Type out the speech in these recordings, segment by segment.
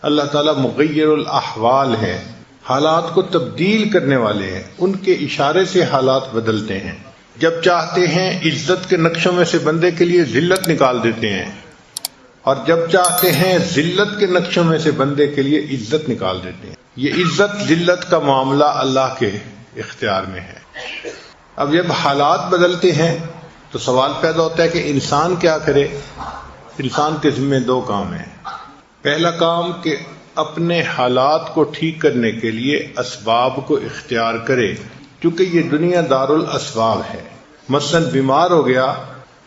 اللہ تعالیٰ مغیر الاحوال ہے، حالات کو تبدیل کرنے والے ہیں، ان کے اشارے سے حالات بدلتے ہیں۔ جب چاہتے ہیں عزت کے نقشوں میں سے بندے کے لیے ذلت نکال دیتے ہیں، اور جب چاہتے ہیں ذلت کے نقشوں میں سے بندے کے لیے عزت نکال دیتے ہیں۔ یہ عزت ذلت کا معاملہ اللہ کے اختیار میں ہے۔ اب جب حالات بدلتے ہیں تو سوال پیدا ہوتا ہے کہ انسان کیا کرے۔ انسان کے ذمہ دو کام ہیں۔ پہلا کام کہ اپنے حالات کو ٹھیک کرنے کے لیے اسباب کو اختیار کرے، کیونکہ یہ دنیا دارالاسباب ہے۔ مثلا بیمار ہو گیا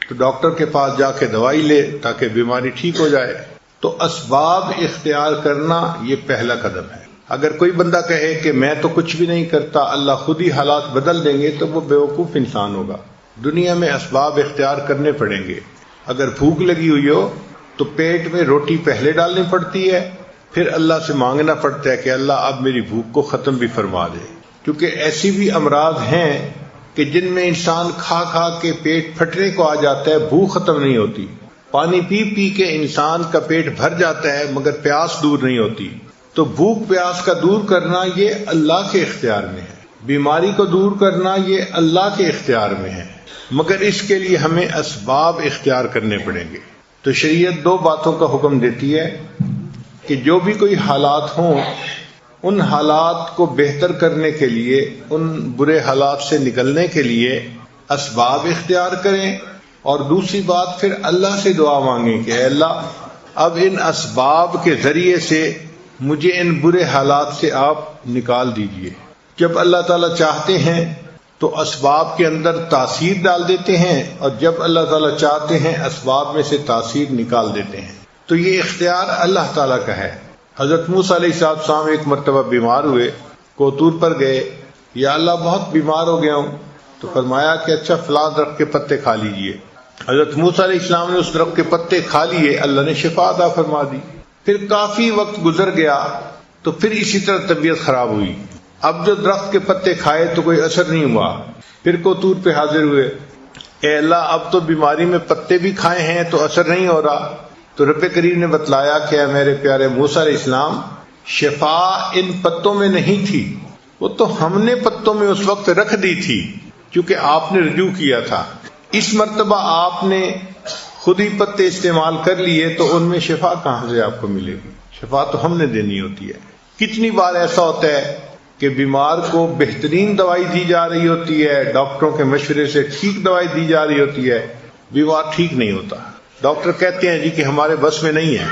تو ڈاکٹر کے پاس جا کے دوائی لے تاکہ بیماری ٹھیک ہو جائے۔ تو اسباب اختیار کرنا یہ پہلا قدم ہے۔ اگر کوئی بندہ کہے کہ میں تو کچھ بھی نہیں کرتا، اللہ خود ہی حالات بدل دیں گے، تو وہ بیوقوف انسان ہوگا۔ دنیا میں اسباب اختیار کرنے پڑیں گے۔ اگر بھوک لگی ہوئی ہو تو پیٹ میں روٹی پہلے ڈالنی پڑتی ہے، پھر اللہ سے مانگنا پڑتا ہے کہ اللہ اب میری بھوک کو ختم بھی فرما دے، کیونکہ ایسی بھی امراض ہیں کہ جن میں انسان کھا کھا کے پیٹ پھٹنے کو آ جاتا ہے، بھوک ختم نہیں ہوتی۔ پانی پی پی کے انسان کا پیٹ بھر جاتا ہے مگر پیاس دور نہیں ہوتی۔ تو بھوک پیاس کا دور کرنا یہ اللہ کے اختیار میں ہے، بیماری کو دور کرنا یہ اللہ کے اختیار میں ہے، مگر اس کے لیے ہمیں اسباب اختیار کرنے پڑیں گے۔ تو شریعت دو باتوں کا حکم دیتی ہے کہ جو بھی کوئی حالات ہوں، ان حالات کو بہتر کرنے کے لیے، ان برے حالات سے نکلنے کے لیے اسباب اختیار کریں، اور دوسری بات پھر اللہ سے دعا مانگیں کہ اے اللہ اب ان اسباب کے ذریعے سے مجھے ان برے حالات سے آپ نکال دیجئے۔ جب اللہ تعالیٰ چاہتے ہیں تو اسباب کے اندر تاثیر ڈال دیتے ہیں، اور جب اللہ تعالیٰ چاہتے ہیں اسباب میں سے تاثیر نکال دیتے ہیں۔ تو یہ اختیار اللہ تعالیٰ کا ہے۔ حضرت موسیٰ علیہ السلام ایک مرتبہ بیمار ہوئے، کوطور پر گئے، یا اللہ بہت بیمار ہو گیا ہوں، تو فرمایا کہ اچھا فلاں درخت کے پتے کھا لیجئے۔ حضرت موسیٰ علیہ السلام نے اس درخت کے پتے کھا لیے، اللہ نے شفا عطا فرما دی۔ پھر کافی وقت گزر گیا تو پھر اسی طرح طبیعت خراب ہوئی۔ اب جو درخت کے پتے کھائے تو کوئی اثر نہیں ہوا، پھر کوطور پہ حاضر ہوئے، اے اللہ اب تو بیماری میں پتے بھی کھائے ہیں تو اثر نہیں ہو رہا۔ تو رب کریم نے بتلایا کہ اے میرے پیارے موسیٰ علیہ السلام، شفا ان پتوں میں نہیں تھی، وہ تو ہم نے پتوں میں اس وقت رکھ دی تھی کیونکہ آپ نے رجوع کیا تھا۔ اس مرتبہ آپ نے خود ہی پتے استعمال کر لیے تو ان میں شفا کہاں سے آپ کو ملے گی؟ شفا تو ہم نے دینی ہوتی ہے۔ کتنی بار ایسا ہوتا ہے کہ بیمار کو بہترین دوائی دی جا رہی ہوتی ہے، ڈاکٹروں کے مشورے سے ٹھیک دوائی دی جا رہی ہوتی ہے، بیمار ٹھیک نہیں ہوتا۔ ڈاکٹر کہتے ہیں جی کہ ہمارے بس میں نہیں ہے،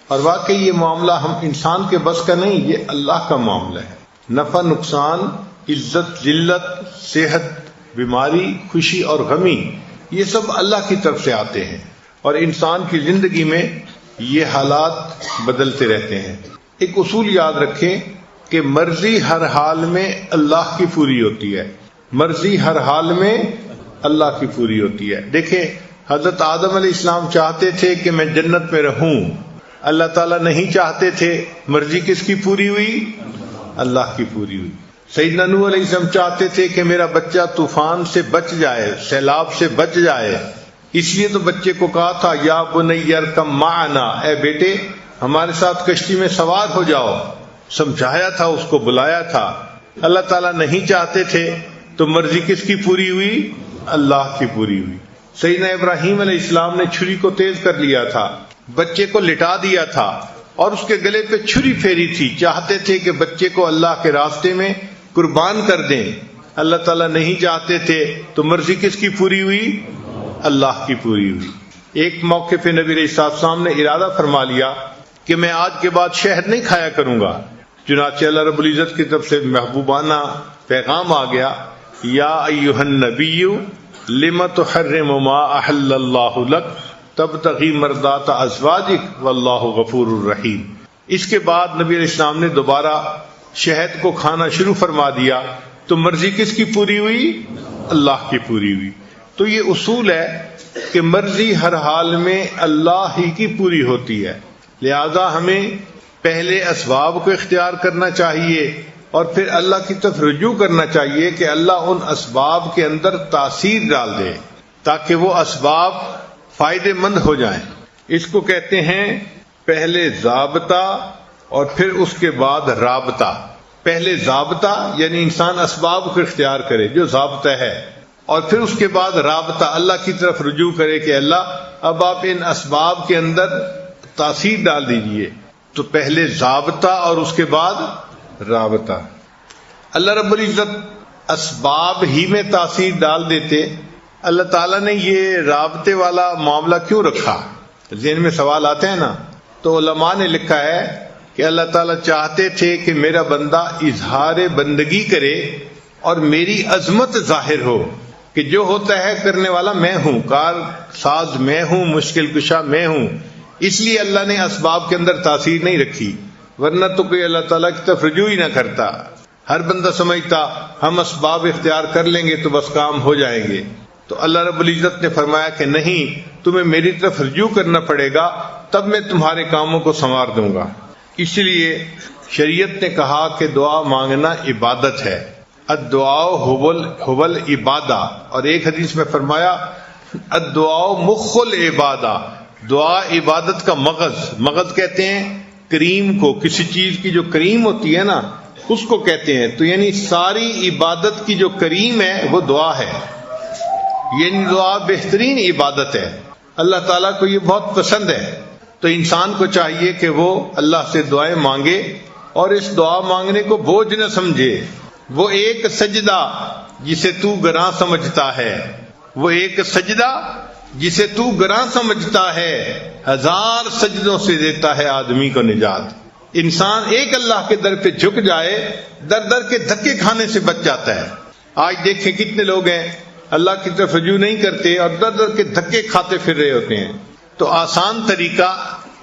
اور واقعی یہ معاملہ ہم انسان کے بس کا نہیں، یہ اللہ کا معاملہ ہے۔ نفع نقصان، عزت ذلت، صحت بیماری، خوشی اور غمی، یہ سب اللہ کی طرف سے آتے ہیں، اور انسان کی زندگی میں یہ حالات بدلتے رہتے ہیں۔ ایک اصول یاد رکھیں کہ مرضی ہر حال میں اللہ کی پوری ہوتی ہے، مرضی ہر حال میں اللہ کی پوری ہوتی ہے۔ دیکھیں حضرت آدم علیہ السلام چاہتے تھے کہ میں جنت میں رہوں، اللہ تعالیٰ نہیں چاہتے تھے، مرضی کس کی پوری ہوئی؟ اللہ کی پوری ہوئی۔ سیدنا نوح علیہ السلام چاہتے تھے کہ میرا بچہ طوفان سے بچ جائے، سیلاب سے بچ جائے، اس لیے تو بچے کو کہا تھا یا بنی ارکب معنا، اے بیٹے ہمارے ساتھ کشتی میں سوار ہو جاؤ، سمجھایا تھا، اس کو بلایا تھا۔ اللہ تعالیٰ نہیں چاہتے تھے تو مرضی کس کی پوری ہوئی؟ اللہ کی پوری ہوئی۔ سیدنا ابراہیم علیہ السلام نے چھری کو تیز کر لیا تھا، بچے کو لٹا دیا تھا اور اس کے گلے پہ چھری پھیری تھی، چاہتے تھے کہ بچے کو اللہ کے راستے میں قربان کر دیں، اللہ تعالیٰ نہیں چاہتے تھے تو مرضی کس کی پوری ہوئی؟ اللہ کی پوری ہوئی۔ ایک موقع پہ نبی علیہ السلام نے ارادہ فرما لیا کہ میں آج کے بعد شہد نہیں کھایا کروں گا، چنانچہ اللہ رب العزت کی طرف سے محبوبانہ پیغام آ گیا، یا ایھا النبی لم تحرم ما احل اللہ لک تبتغی مرضات ازواجک واللہ غفور الرحیم۔ اس کے بعد نبی علیہ السلام نے دوبارہ شہد کو کھانا شروع فرما دیا، تو مرضی کس کی پوری ہوئی؟ اللہ کی پوری ہوئی۔ تو یہ اصول ہے کہ مرضی ہر حال میں اللہ ہی کی پوری ہوتی ہے، لہذا ہمیں پہلے اسباب کو اختیار کرنا چاہیے اور پھر اللہ کی طرف رجوع کرنا چاہیے کہ اللہ ان اسباب کے اندر تاثیر ڈال دے تاکہ وہ اسباب فائدے مند ہو جائیں۔ اس کو کہتے ہیں پہلے ضابطہ اور پھر اس کے بعد رابطہ. پہلے ضابطہ یعنی انسان اسباب کو اختیار کرے جو ضابطہ ہے، اور پھر اس کے بعد رابطہ اللہ کی طرف رجوع کرے کہ اللہ اب آپ ان اسباب کے اندر تاثیر ڈال دیجئے. تو پہلے ضابطہ اور اس کے بعد رابطہ. اللہ رب العزت اسباب ہی میں تاثیر ڈال دیتے، اللہ تعالیٰ نے یہ رابطے والا معاملہ کیوں رکھا؟ ذہن میں سوال آتے ہیں نا. تو علماء نے لکھا ہے کہ اللہ تعالیٰ چاہتے تھے کہ میرا بندہ اظہار بندگی کرے اور میری عظمت ظاہر ہو کہ جو ہوتا ہے کرنے والا میں ہوں، کار ساز میں ہوں، مشکل کشا میں ہوں. اس لیے اللہ نے اسباب کے اندر تاثیر نہیں رکھی، ورنہ تو کوئی اللہ تعالیٰ کی طرف رجوع ہی نہ کرتا. ہر بندہ سمجھتا ہم اسباب اختیار کر لیں گے تو بس کام ہو جائیں گے. تو اللہ رب العزت نے فرمایا کہ نہیں، تمہیں میری طرف رجوع کرنا پڑے گا، تب میں تمہارے کاموں کو سنوار دوں گا. اس لیے شریعت نے کہا کہ دعا مانگنا عبادت ہے. الدعاء هو العبادہ. اور ایک حدیث میں فرمایا الدعاء مخ العبادہ، دعا عبادت کا مغز کہتے ہیں کریم کو، کسی چیز کی جو کریم ہوتی ہے نا اس کو کہتے ہیں. تو یعنی ساری عبادت کی جو کریم ہے وہ دعا ہے، یعنی دعا بہترین عبادت ہے. اللہ تعالیٰ کو یہ بہت پسند ہے. تو انسان کو چاہیے کہ وہ اللہ سے دعائیں مانگے اور اس دعا مانگنے کو بوجھ نہ سمجھے. وہ ایک سجدہ جسے تو گراں سمجھتا ہے، وہ ایک سجدہ جسے تو گراں سمجھتا ہے، 1000 سجدوں سے دیتا ہے آدمی کو نجات. انسان ایک اللہ کے در پہ جھک جائے، در در کے دھکے کھانے سے بچ جاتا ہے. آج دیکھیں کتنے لوگ ہیں اللہ کی طرف رجوع نہیں کرتے اور در در کے دھکے کھاتے پھر رہے ہوتے ہیں. تو آسان طریقہ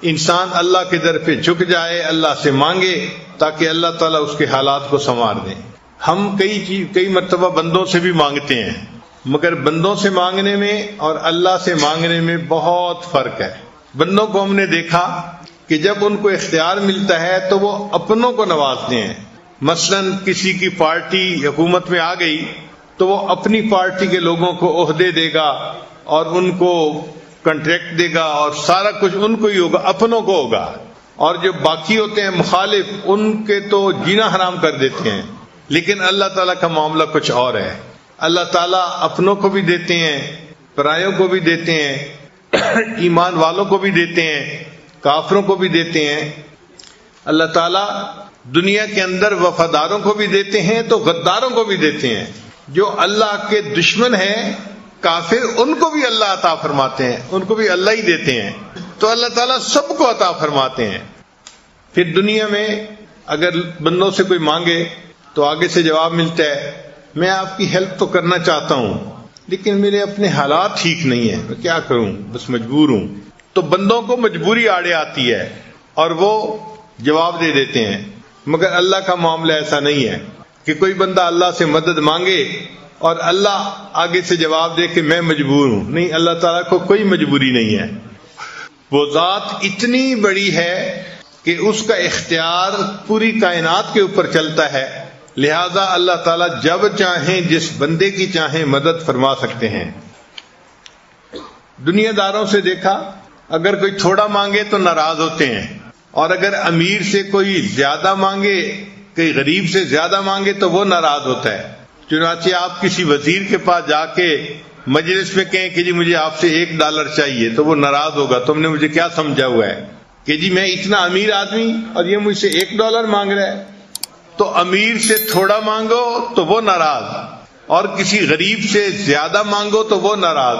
انسان اللہ کے در پہ جھک جائے، اللہ سے مانگے تاکہ اللہ تعالیٰ اس کے حالات کو سنوار دیں. ہم کئی مرتبہ بندوں سے بھی مانگتے ہیں، مگر بندوں سے مانگنے میں اور اللہ سے مانگنے میں بہت فرق ہے. بندوں کو ہم نے دیکھا کہ جب ان کو اختیار ملتا ہے تو وہ اپنوں کو نوازتے ہیں. مثلا کسی کی پارٹی حکومت میں آ گئی تو وہ اپنی پارٹی کے لوگوں کو عہدے دے گا اور ان کو کنٹریکٹ دے گا اور سارا کچھ ان کو ہی ہوگا، اپنوں کو ہوگا. اور جو باقی ہوتے ہیں مخالف، ان کے تو جینا حرام کر دیتے ہیں. لیکن اللہ تعالیٰ کا معاملہ کچھ اور ہے. اللہ تعالیٰ اپنوں کو بھی دیتے ہیں، پرایوں کو بھی دیتے ہیں، ایمان والوں کو بھی دیتے ہیں، کافروں کو بھی دیتے ہیں. اللہ تعالیٰ دنیا کے اندر وفاداروں کو بھی دیتے ہیں تو غداروں کو بھی دیتے ہیں. جو اللہ کے دشمن ہیں کافر، ان کو بھی اللہ عطا فرماتے ہیں، ان کو بھی اللہ ہی دیتے ہیں. تو اللہ تعالیٰ سب کو عطا فرماتے ہیں. پھر دنیا میں اگر بندوں سے کوئی مانگے تو آگے سے جواب ملتا ہے میں آپ کی ہیلپ تو کرنا چاہتا ہوں لیکن میرے اپنے حالات ٹھیک نہیں ہیں، میں کیا کروں، بس مجبور ہوں. تو بندوں کو مجبوری آڑے آتی ہے اور وہ جواب دے دیتے ہیں. مگر اللہ کا معاملہ ایسا نہیں ہے کہ کوئی بندہ اللہ سے مدد مانگے اور اللہ آگے سے جواب دے کہ میں مجبور ہوں. نہیں، اللہ تعالیٰ کو کوئی مجبوری نہیں ہے. وہ ذات اتنی بڑی ہے کہ اس کا اختیار پوری کائنات کے اوپر چلتا ہے، لہذا اللہ تعالیٰ جب چاہیں جس بندے کی چاہیں مدد فرما سکتے ہیں. دنیا داروں سے دیکھا، اگر کوئی تھوڑا مانگے تو ناراض ہوتے ہیں، اور اگر امیر سے کوئی زیادہ مانگے، کوئی غریب سے زیادہ مانگے تو وہ ناراض ہوتا ہے. چنانچہ آپ کسی وزیر کے پاس جا کے مجلس میں کہیں کہ جی مجھے آپ سے $1 چاہیے تو وہ ناراض ہوگا، تم نے مجھے کیا سمجھا ہوا ہے کہ جی میں اتنا امیر آدمی اور یہ مجھ سے $1 مانگ رہا ہے. تو امیر سے تھوڑا مانگو تو وہ ناراض، اور کسی غریب سے زیادہ مانگو تو وہ ناراض.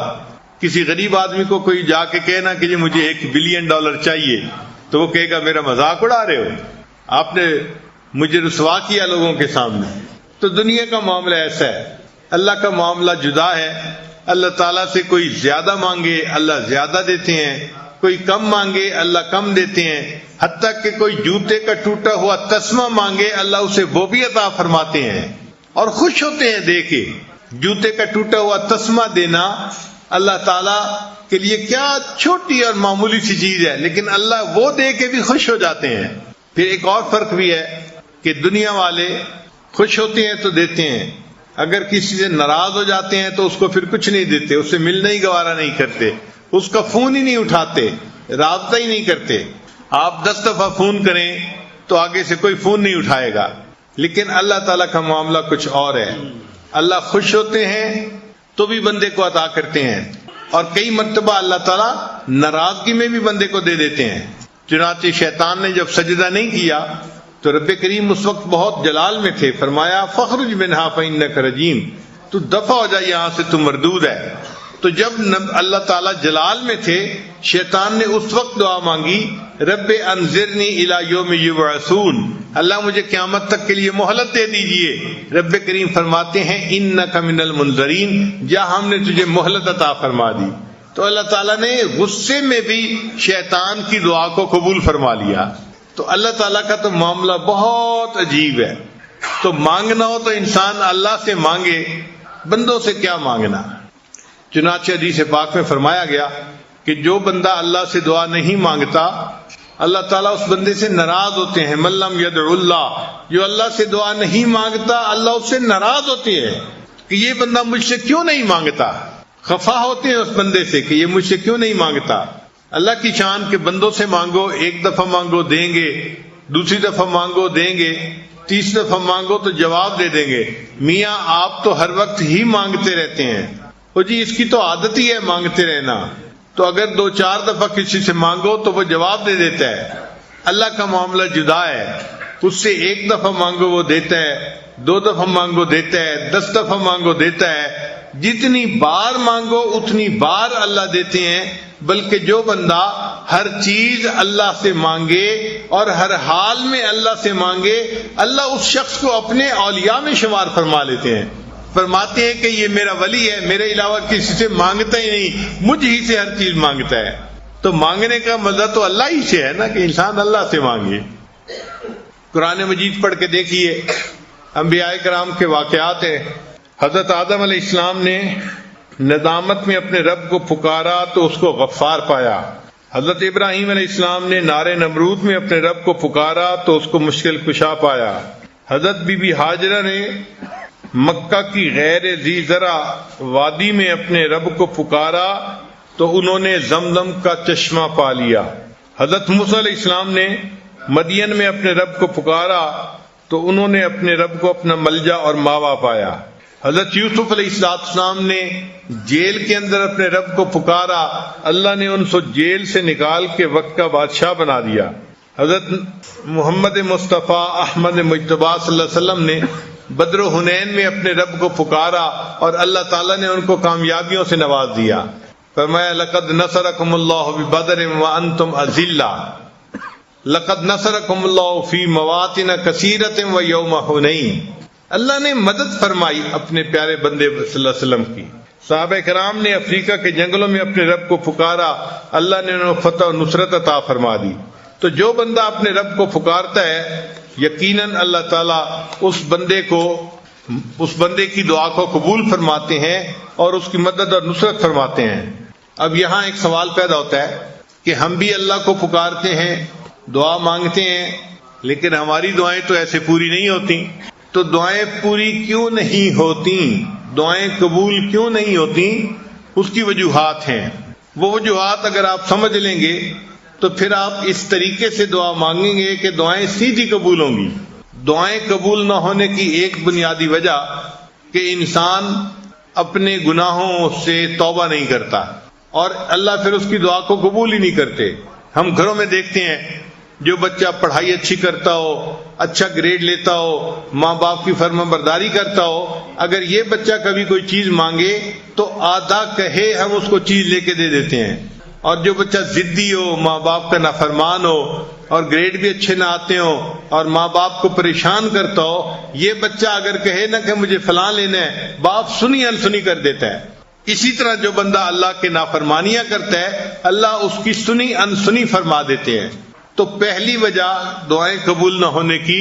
کسی غریب آدمی کو کوئی جا کے کہنا کہ جی مجھے $1 بلین چاہیے تو وہ کہے گا میرا مذاق اڑا رہے ہو، آپ نے مجھے رسوا کیا لوگوں کے سامنے. تو دنیا کا معاملہ ایسا ہے، اللہ کا معاملہ جدا ہے. اللہ تعالیٰ سے کوئی زیادہ مانگے اللہ زیادہ دیتے ہیں، کوئی کم مانگے اللہ کم دیتے ہیں. حتیٰ کہ کوئی جوتے کا ٹوٹا ہوا تسمہ مانگے اللہ اسے وہ بھی عطا فرماتے ہیں اور خوش ہوتے ہیں دے کے. جوتے کا ٹوٹا ہوا تسمہ دینا اللہ تعالیٰ کے لیے کیا چھوٹی اور معمولی سی چیز ہے، لیکن اللہ وہ دے کے بھی خوش ہو جاتے ہیں. پھر ایک اور فرق بھی ہے کہ دنیا والے خوش ہوتے ہیں تو دیتے ہیں، اگر کسی سے ناراض ہو جاتے ہیں تو اس کو پھر کچھ نہیں دیتے، اس سے ملنا ہی گوارا نہیں کرتے، اس کا فون ہی نہیں اٹھاتے، رابطہ ہی نہیں کرتے. آپ 10 دفعہ فون کریں تو آگے سے کوئی فون نہیں اٹھائے گا. لیکن اللہ تعالیٰ کا معاملہ کچھ اور ہے. اللہ خوش ہوتے ہیں تو بھی بندے کو عطا کرتے ہیں، اور کئی مرتبہ اللہ تعالیٰ ناراضگی میں بھی بندے کو دے دیتے ہیں. چنانچہ شیطان نے جب سجدہ نہیں کیا تو رب کریم اس وقت بہت جلال میں تھے، فرمایا فخرج منہا فإنک رجیم، تو دفع ہو جا یہاں سے، تو مردود ہے. تو جب اللہ تعالیٰ جلال میں تھے، شیطان نے اس وقت دعا مانگی رب انظرنی الی یوم یبعثون، اللہ مجھے قیامت تک کے لیے مہلت دے دیجئے. رب کریم فرماتے ہیں انک من المنظرین، جا ہم نے تجھے مہلت عطا فرما دی. تو اللہ تعالیٰ نے غصے میں بھی شیطان کی دعا کو قبول فرما لیا. تو اللہ تعالیٰ کا تو معاملہ بہت عجیب ہے. تو مانگنا ہو تو انسان اللہ سے مانگے، بندوں سے کیا مانگنا. چنانچہ حدیث پاک میں فرمایا گیا کہ جو بندہ اللہ سے دعا نہیں مانگتا، اللہ تعالیٰ اس بندے سے ناراض ہوتے ہیں. من لم یدع اللہ، جو اللہ سے دعا نہیں مانگتا اللہ اس سے ناراض ہوتے ہیں کہ یہ بندہ مجھ سے کیوں نہیں مانگتا. خفا ہوتے ہیں اس بندے سے کہ یہ مجھ سے کیوں نہیں مانگتا. اللہ کی شان کے بندوں سے مانگو، ایک دفعہ مانگو دیں گے، دوسری دفعہ مانگو دیں گے، تیسری دفعہ مانگو تو جواب دے دیں گے. میاں آپ تو ہر وقت ہی مانگتے رہتے ہیں. وہ جی اس کی تو عادت ہی ہے مانگتے رہنا. تو اگر 2-4 دفعہ کسی سے مانگو تو وہ جواب دے دیتا ہے. اللہ کا معاملہ جدا ہے، اس سے 1 دفعہ مانگو وہ دیتا ہے، 2 دفعہ مانگو دیتا ہے، 10 دفعہ مانگو دیتا ہے. جتنی بار مانگو اتنی بار اللہ دیتے ہیں. بلکہ جو بندہ ہر چیز اللہ سے مانگے اور ہر حال میں اللہ سے مانگے، اللہ اس شخص کو اپنے اولیاء میں شمار فرما لیتے ہیں. فرماتے ہیں کہ یہ میرا ولی ہے، میرے علاوہ کسی سے مانگتا ہی نہیں، مجھ ہی سے ہر چیز مانگتا ہے. تو مانگنے کا مزہ تو اللہ ہی سے ہے نا، کہ انسان اللہ سے مانگے. قرآن مجید پڑھ کے دیکھیے، انبیاء کرام کے واقعات ہیں. حضرت آدم علیہ السلام نے ندامت میں اپنے رب کو پکارا تو اس کو غفار پایا. حضرت ابراہیم علیہ السلام نے نار نمرود میں اپنے رب کو پکارا تو اس کو مشکل کشا پایا. حضرت بی بی ہاجرہ نے مکہ کی غیر ذی زرع وادی میں اپنے رب کو پکارا تو انہوں نے زمزم کا چشمہ پا لیا. حضرت موسیٰ علیہ السلام نے مدین میں اپنے رب کو پکارا تو انہوں نے اپنے رب کو اپنا ملجا اور ماوا پایا. حضرت یوسف علیہ السلام نے جیل کے اندر اپنے رب کو پکارا، اللہ نے ان کو جیل سے نکال کے وقت کا بادشاہ بنا دیا. حضرت محمد مصطفیٰ احمد مجتبیٰ صلی اللہ علیہ وسلم نے بدر و حنین میں اپنے رب کو پکارا اور اللہ تعالیٰ نے ان کو کامیابیوں سے نواز دیا. فرمایا لقد نصرکم اللہ ببدر وانتم اذلہ، لقد نصرکم اللہ فی مواطن کثیرۃ ویوم حنین. اللہ نے مدد فرمائی اپنے پیارے بندے صلی اللہ علیہ وسلم کی. صحابہ کرام نے افریقہ کے جنگلوں میں اپنے رب کو پکارا، اللہ نے انہیں فتح و نصرت عطا فرما دی. تو جو بندہ اپنے رب کو پکارتا ہے یقیناً اللہ تعالیٰ اس بندے کی دعا کو قبول فرماتے ہیں اور اس کی مدد اور نصرت فرماتے ہیں. اب یہاں ایک سوال پیدا ہوتا ہے کہ ہم بھی اللہ کو پکارتے ہیں، دعا مانگتے ہیں، لیکن ہماری دعائیں تو ایسے پوری نہیں ہوتی. تو دعائیں پوری کیوں نہیں ہوتی، دعائیں قبول کیوں نہیں ہوتی؟ اس کی وجوہات ہیں. وہ وجوہات اگر آپ سمجھ لیں گے تو پھر آپ اس طریقے سے دعا مانگیں گے کہ دعائیں سیدھی قبول ہوں گی. دعائیں قبول نہ ہونے کی ایک بنیادی وجہ کہ انسان اپنے گناہوں سے توبہ نہیں کرتا اور اللہ پھر اس کی دعا کو قبول ہی نہیں کرتے. ہم گھروں میں دیکھتے ہیں جو بچہ پڑھائی اچھی کرتا ہو، اچھا گریڈ لیتا ہو، ماں باپ کی فرما برداری کرتا ہو، اگر یہ بچہ کبھی کوئی چیز مانگے تو آدھا کہے ہم اس کو چیز لے کے دے دیتے ہیں. اور جو بچہ ضدی ہو، ماں باپ کا نافرمان ہو اور گریڈ بھی اچھے نہ آتے ہو اور ماں باپ کو پریشان کرتا ہو، یہ بچہ اگر کہے نا کہ مجھے فلاں لینا ہے، باپ سنی انسنی کر دیتا ہے. اسی طرح جو بندہ اللہ کے نافرمانیاں کرتا ہے اللہ اس کی سنی انسنی فرما دیتے ہیں. تو پہلی وجہ دعائیں قبول نہ ہونے کی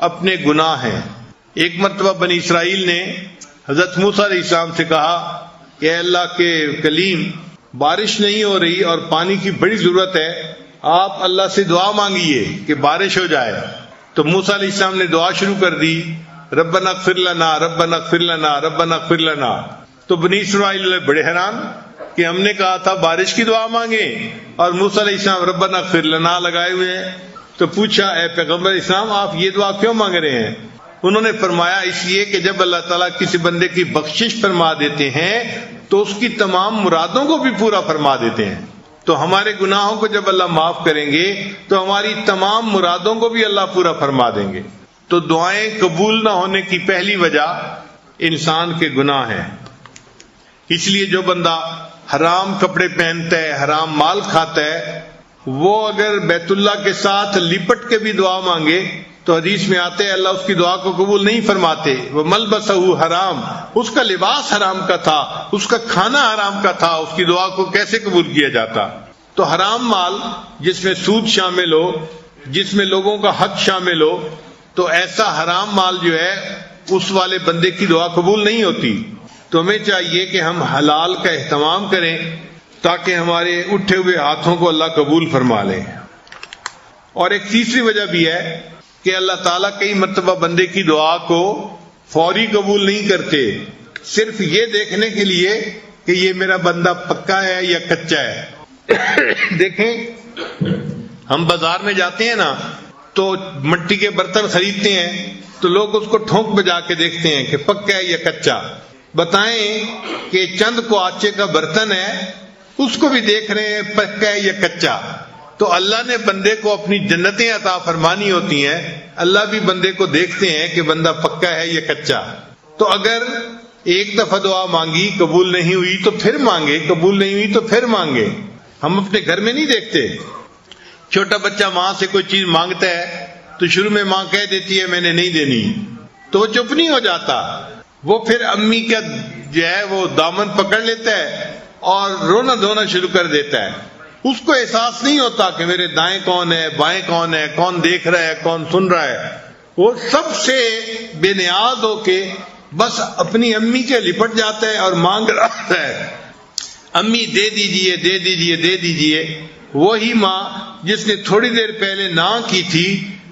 اپنے گناہ ہیں. ایک مرتبہ بنی اسرائیل نے حضرت موسیٰ علیہ السلام سے کہا کہ اے اللہ کے کلیم، بارش نہیں ہو رہی اور پانی کی بڑی ضرورت ہے، آپ اللہ سے دعا مانگیے کہ بارش ہو جائے. تو موسیٰ علیہ السلام نے دعا شروع کر دی، ربنا اغفر لنا ربنا اغفر لنا ربنا اغفر لنا. تو بنی اسرائیل بڑے حیران کہ ہم نے کہا تھا بارش کی دعا مانگیں اور موسیٰ علیہ السلام ربنا اغفر لنا لگائے ہوئے ہیں. تو پوچھا اے پیغمبر اسلام آپ یہ دعا کیوں مانگ رہے ہیں؟ انہوں نے فرمایا اس لیے کہ جب اللہ تعالیٰ کسی بندے کی بخشش فرما دیتے ہیں تو اس کی تمام مرادوں کو بھی پورا فرما دیتے ہیں. تو ہمارے گناہوں کو جب اللہ معاف کریں گے تو ہماری تمام مرادوں کو بھی اللہ پورا فرما دیں گے. تو دعائیں قبول نہ ہونے کی پہلی وجہ انسان کے گناہ ہیں. اس لیے جو بندہ حرام کپڑے پہنتا ہے، حرام مال کھاتا ہے، وہ اگر بیت اللہ کے ساتھ لپٹ کے بھی دعا مانگے تو حدیث میں آتے ہیں اللہ اس کی دعا کو قبول نہیں فرماتے. وہ ملبسہ حرام، اس کا لباس حرام کا تھا، اس کا کھانا حرام کا تھا، اس کی دعا کو کیسے قبول کیا جاتا؟ تو حرام مال جس میں سود شامل ہو، جس میں لوگوں کا حق شامل ہو، تو ایسا حرام مال جو ہے اس والے بندے کی دعا قبول نہیں ہوتی. تو ہمیں چاہیے کہ ہم حلال کا اہتمام کریں تاکہ ہمارے اٹھے ہوئے ہاتھوں کو اللہ قبول فرما لے. اور ایک تیسری وجہ بھی ہے کہ اللہ تعالیٰ کئی مرتبہ بندے کی دعا کو فوری قبول نہیں کرتے، صرف یہ دیکھنے کے لیے کہ یہ میرا بندہ پکا ہے یا کچا ہے. دیکھیں ہم بازار میں جاتے ہیں نا تو مٹی کے برتن خریدتے ہیں تو لوگ اس کو ٹھونک بجا کے دیکھتے ہیں کہ پکا ہے یا کچا. بتائیں کہ چند کوانچے کا برتن ہے اس کو بھی دیکھ رہے ہیں پکا ہے یا کچا. تو اللہ نے بندے کو اپنی جنتیں عطا فرمانی ہوتی ہیں، اللہ بھی بندے کو دیکھتے ہیں کہ بندہ پکا ہے یا کچا. تو اگر ایک دفعہ دعا مانگی قبول نہیں ہوئی تو پھر مانگے، قبول نہیں ہوئی تو پھر مانگے. ہم اپنے گھر میں نہیں دیکھتے چھوٹا بچہ ماں سے کوئی چیز مانگتا ہے تو شروع میں ماں کہہ دیتی ہے میں نے نہیں دینی، تو وہ چپ نہیں ہو جاتا، وہ پھر امی کا جو ہے وہ دامن پکڑ لیتا ہے اور رونا دھونا شروع کر دیتا ہے. اس کو احساس نہیں ہوتا کہ میرے دائیں کون ہے، بائیں کون ہے، کون دیکھ رہا ہے، کون سن رہا ہے. وہ سب سے بے نیاز ہو کے بس اپنی امی کے لپٹ جاتا ہے اور مانگ رہا ہے امی دے دیجئے دے دیجئے دے دیجئے. وہی ماں جس نے تھوڑی دیر پہلے نہ کی تھی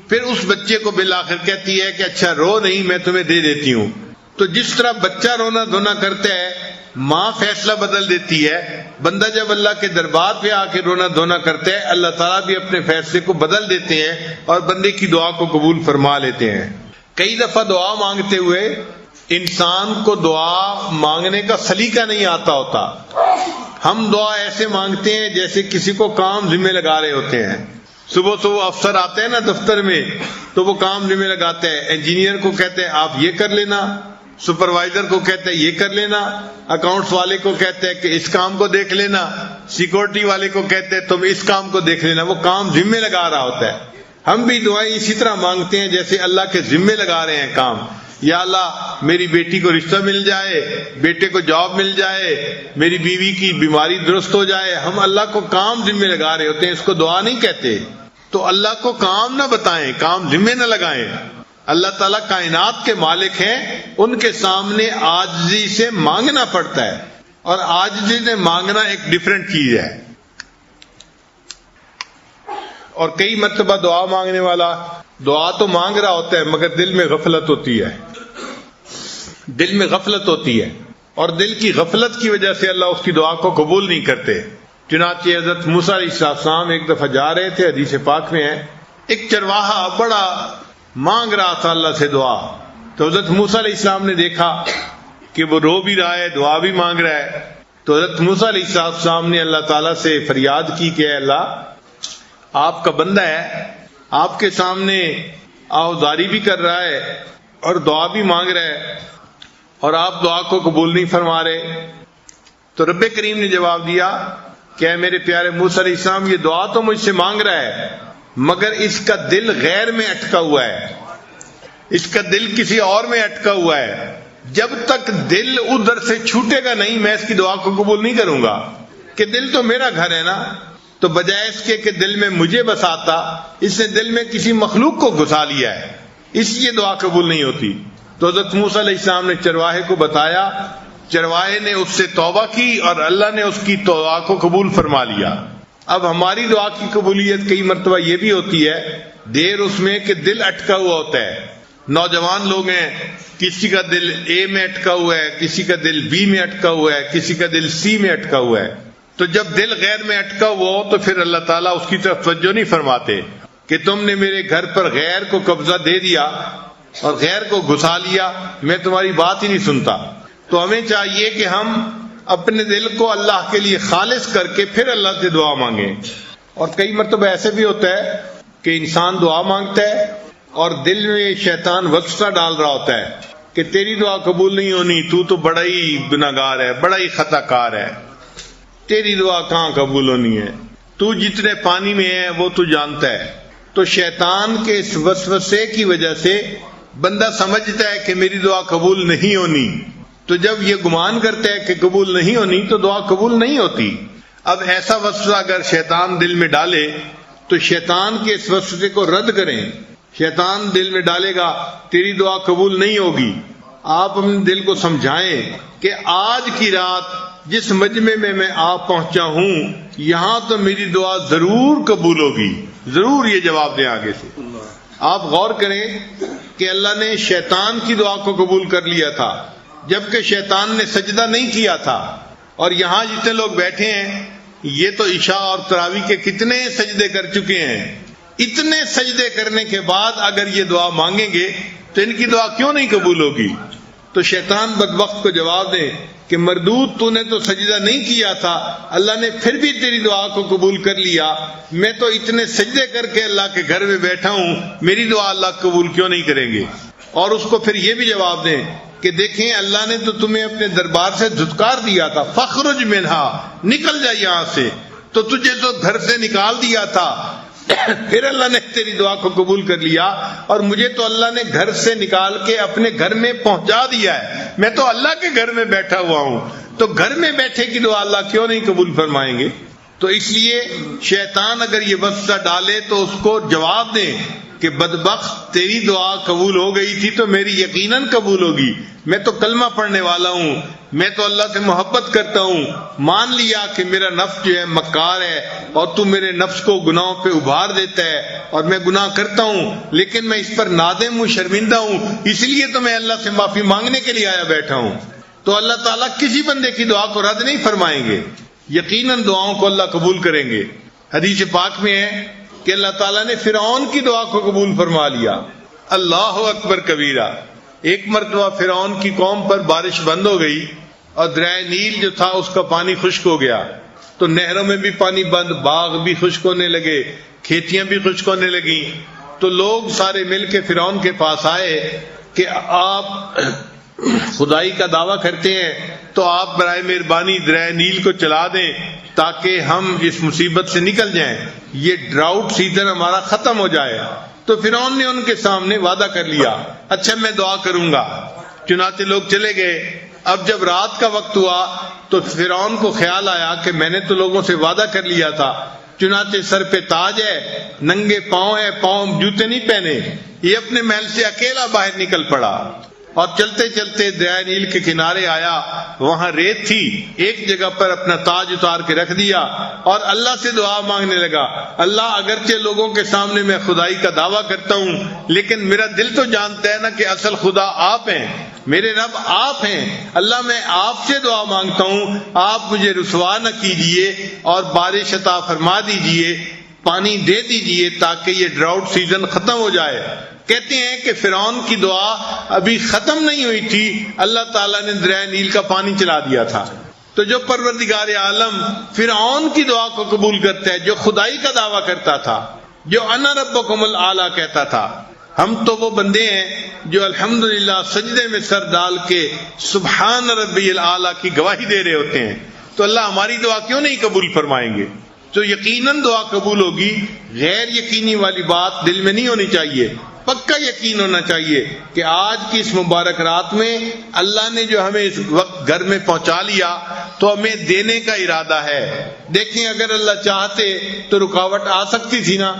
پھر اس بچے کو بالآخر کہتی ہے کہ اچھا رو نہیں میں تمہیں دے دیتی ہوں. تو جس طرح بچہ رونا دھونا کرتا ہے ماں فیصلہ بدل دیتی ہے، بندہ جب اللہ کے دربار پہ آ کے رونا دھونا کرتا ہے اللہ تعالیٰ بھی اپنے فیصلے کو بدل دیتے ہیں اور بندے کی دعا کو قبول فرما لیتے ہیں. کئی دفعہ دعا مانگتے ہوئے انسان کو دعا مانگنے کا سلیقہ نہیں آتا ہوتا. ہم دعا ایسے مانگتے ہیں جیسے کسی کو کام ذمہ لگا رہے ہوتے ہیں. صبح صبح افسر آتے ہیں نا دفتر میں تو وہ کام ذمہ لگاتے ہیں، انجینئر کو کہتے ہیں آپ یہ کر لینا، سپروائزر کو کہتے ہیں یہ کر لینا، اکاؤنٹس والے کو کہتے ہیں کہ اس کام کو دیکھ لینا، سیکورٹی والے کو کہتے ہیں تم اس کام کو دیکھ لینا. وہ کام ذمہ لگا رہا ہوتا ہے. ہم بھی دعائیں اسی طرح مانگتے ہیں جیسے اللہ کے ذمہ لگا رہے ہیں کام. یا اللہ میری بیٹی کو رشتہ مل جائے، بیٹے کو جاب مل جائے، میری بیوی کی بیماری درست ہو جائے. ہم اللہ کو کام ذمہ لگا رہے ہوتے ہیں، اس کو دعا نہیں کہتے. تو اللہ کو کام نہ بتائیں، کام ذمہ نہ لگائیں. اللہ تعالیٰ کائنات کے مالک ہیں، ان کے سامنے عاجزی سے مانگنا پڑتا ہے، اور عاجزی سے مانگنا ایک ڈیفرنٹ چیز ہے. اور کئی مرتبہ دعا مانگنے والا دعا تو مانگ رہا ہوتا ہے مگر دل میں غفلت ہوتی ہے، دل میں غفلت ہوتی ہے، اور دل کی غفلت کی وجہ سے اللہ اس کی دعا کو قبول نہیں کرتے. چنانچہ حضرت موسیٰ علیہ السلام ایک دفعہ جا رہے تھے، حدیث پاک میں ہے، ایک چرواہا بڑا مانگ رہا تھا اللہ سے دعا. تو حضرت موسیٰ علیہ السلام نے دیکھا کہ وہ رو بھی رہا ہے دعا بھی مانگ رہا ہے. تو حضرت موسیٰ علیہ السلام نے اللہ تعالیٰ سے فریاد کی کہ اے اللہ آپ کا بندہ ہے، آپ کے سامنے آوزاری بھی کر رہا ہے اور دعا بھی مانگ رہا ہے اور آپ دعا کو قبول نہیں فرما رہے. تو رب کریم نے جواب دیا کہ اے میرے پیارے موسیٰ علیہ السلام یہ دعا تو مجھ سے مانگ رہا ہے مگر اس کا دل غیر میں اٹکا ہوا ہے، اس کا دل کسی اور میں اٹکا ہوا ہے. جب تک دل ادھر سے چھوٹے گا نہیں میں اس کی دعا کو قبول نہیں کروں گا. کہ دل تو میرا گھر ہے نا، تو بجائے اس کے کہ دل میں مجھے بساتا اس نے دل میں کسی مخلوق کو گھسا لیا ہے، اس لیے دعا قبول نہیں ہوتی. تو حضرت موسیٰ علیہ السلام نے چرواہے کو بتایا، چرواہے نے اس سے توبہ کی اور اللہ نے اس کی دعا کو قبول فرما لیا. اب ہماری دعا کی قبولیت کئی مرتبہ یہ بھی ہوتی ہے دیر اس میں کہ دل اٹکا ہوا ہوتا ہے. نوجوان لوگ ہیں، کسی کا دل اے میں اٹکا ہوا ہے، کسی کا دل بی میں اٹکا ہوا ہے، کسی کا دل سی میں اٹکا ہوا ہے. تو جب دل غیر میں اٹکا ہوا ہو تو پھر اللہ تعالیٰ اس کی طرف توجہ نہیں فرماتے. کہ تم نے میرے گھر پر غیر کو قبضہ دے دیا اور غیر کو گھسا لیا، میں تمہاری بات ہی نہیں سنتا۔ تو ہمیں چاہیے کہ ہم اپنے دل کو اللہ کے لیے خالص کر کے پھر اللہ سے دعا مانگیں۔ اور کئی مرتبہ ایسے بھی ہوتا ہے کہ انسان دعا مانگتا ہے اور دل میں شیطان وسوسہ ڈال رہا ہوتا ہے کہ تیری دعا قبول نہیں ہونی، تو بڑا ہی گناہگار ہے، بڑا ہی خطا کار ہے، تیری دعا کہاں قبول ہونی ہے، تو جتنے پانی میں ہے وہ تو جانتا ہے۔ تو شیطان کے اس وسوسے کی وجہ سے بندہ سمجھتا ہے کہ میری دعا قبول نہیں ہونی، تو جب یہ گمان کرتا ہے کہ قبول نہیں ہونی تو دعا قبول نہیں ہوتی۔ اب ایسا وسوسہ اگر شیطان دل میں ڈالے تو شیطان کے اس وسوسے کو رد کریں۔ شیطان دل میں ڈالے گا تیری دعا قبول نہیں ہوگی، آپ اپنے دل کو سمجھائیں کہ آج کی رات جس مجمع میں میں آپ پہنچا ہوں یہاں تو میری دعا ضرور قبول ہوگی، ضرور یہ جواب دیں آگے سے۔ آپ غور کریں کہ اللہ نے شیطان کی دعا کو قبول کر لیا تھا جبکہ شیطان نے سجدہ نہیں کیا تھا، اور یہاں جتنے لوگ بیٹھے ہیں یہ تو عشاء اور تراویح کے کتنے سجدے کر چکے ہیں، اتنے سجدے کرنے کے بعد اگر یہ دعا مانگیں گے تو ان کی دعا کیوں نہیں قبول ہوگی؟ تو شیطان بدبخت کو جواب دے کہ مردود تو نے تو سجدہ نہیں کیا تھا، اللہ نے پھر بھی تیری دعا کو قبول کر لیا، میں تو اتنے سجدے کر کے اللہ کے گھر میں بیٹھا ہوں، میری دعا اللہ قبول کیوں نہیں کریں گے؟ اور اس کو پھر یہ بھی جواب دیں کہ دیکھیں اللہ نے تو تمہیں اپنے دربار سے دھتکار دیا تھا، فخرج منہا، نکل جا یہاں سے، تو تجھے تو گھر سے نکال دیا تھا، پھر اللہ نے تیری دعا کو قبول کر لیا، اور مجھے تو اللہ نے گھر سے نکال کے اپنے گھر میں پہنچا دیا ہے، میں تو اللہ کے گھر میں بیٹھا ہوا ہوں، تو گھر میں بیٹھے کی دعا اللہ کیوں نہیں قبول فرمائیں گے؟ تو اس لیے شیطان اگر یہ وسوسہ ڈالے تو اس کو جواب دیں کہ بدبخت تیری دعا قبول ہو گئی تھی تو میری یقیناً قبول ہوگی، میں تو کلمہ پڑھنے والا ہوں، میں تو اللہ سے محبت کرتا ہوں، مان لیا کہ میرا نفس جو ہے مکار ہے اور تو میرے نفس کو گناہوں پہ ابھار دیتا ہے اور میں گناہ کرتا ہوں، لیکن میں اس پر نادم ہوں، شرمندہ ہوں، اس لیے تو میں اللہ سے معافی مانگنے کے لیے آیا بیٹھا ہوں۔ تو اللہ تعالیٰ کسی بندے کی دعا کو رد نہیں فرمائیں گے، یقیناً دعاؤں کو اللہ قبول کریں گے۔ حدیث پاک میں ہے کہ اللہ تعالیٰ نے فرعون کی دعا کو قبول فرما لیا، اللہ اکبر کبیرہ۔ ایک مرتبہ فرعون کی قوم پر بارش بند ہو گئی اور دریائے نیل جو تھا اس کا پانی خشک ہو گیا، تو نہروں میں بھی پانی بند، باغ بھی خشک ہونے لگے، کھیتیاں بھی خشک ہونے لگیں۔ تو لوگ سارے مل کے فرعون کے پاس آئے کہ آپ خدائی کا دعویٰ کرتے ہیں تو آپ برائے مہربانی دریائے نیل کو چلا دیں تاکہ ہم اس مصیبت سے نکل جائیں، یہ ڈراؤٹ سیزن ہمارا ختم ہو جائے۔ تو فرعون نے ان کے سامنے وعدہ کر لیا، اچھا میں دعا کروں گا۔ چنانچہ لوگ چلے گئے۔ اب جب رات کا وقت ہوا تو فرعون کو خیال آیا کہ میں نے تو لوگوں سے وعدہ کر لیا تھا، چنانچہ سر پہ تاج ہے، ننگے پاؤں ہے، پاؤں جوتے نہیں پہنے، یہ اپنے محل سے اکیلا باہر نکل پڑا اور چلتے چلتے دریائے نیل کے کنارے آیا، وہاں ریت تھی، ایک جگہ پر اپنا تاج اتار کے رکھ دیا اور اللہ سے دعا مانگنے لگا، اللہ اگرچہ لوگوں کے سامنے میں خدائی کا دعویٰ کرتا ہوں لیکن میرا دل تو جانتا ہے نا کہ اصل خدا آپ ہیں، میرے رب آپ ہیں، اللہ میں آپ سے دعا مانگتا ہوں، آپ مجھے رسوا نہ کیجئے اور بارش عطا فرما دیجئے، پانی دے دیجئے تاکہ یہ ڈراؤٹ سیزن ختم ہو جائے۔ کہتے ہیں کہ فرعون کی دعا ابھی ختم نہیں ہوئی تھی، اللہ تعالیٰ نے دریائے نیل کا پانی چلا دیا تھا۔ تو جو پروردگار عالم فرعون کی دعا کو قبول کرتا ہے، جو خدائی کا دعویٰ کرتا تھا، جو انا ربکم الاعلی کہتا تھا، ہم تو وہ بندے ہیں جو الحمدللہ سجدے میں سر ڈال کے سبحان ربی الاعلی کی گواہی دے رہے ہوتے ہیں، تو اللہ ہماری دعا کیوں نہیں قبول فرمائیں گے؟ تو یقیناً دعا قبول ہوگی، غیر یقینی والی بات دل میں نہیں ہونی چاہیے، پکا یقین ہونا چاہیے کہ آج کی اس مبارک رات میں اللہ نے جو ہمیں اس وقت گھر میں پہنچا لیا تو ہمیں دینے کا ارادہ ہے۔ دیکھیں اگر اللہ چاہتے تو رکاوٹ آ سکتی تھی نا،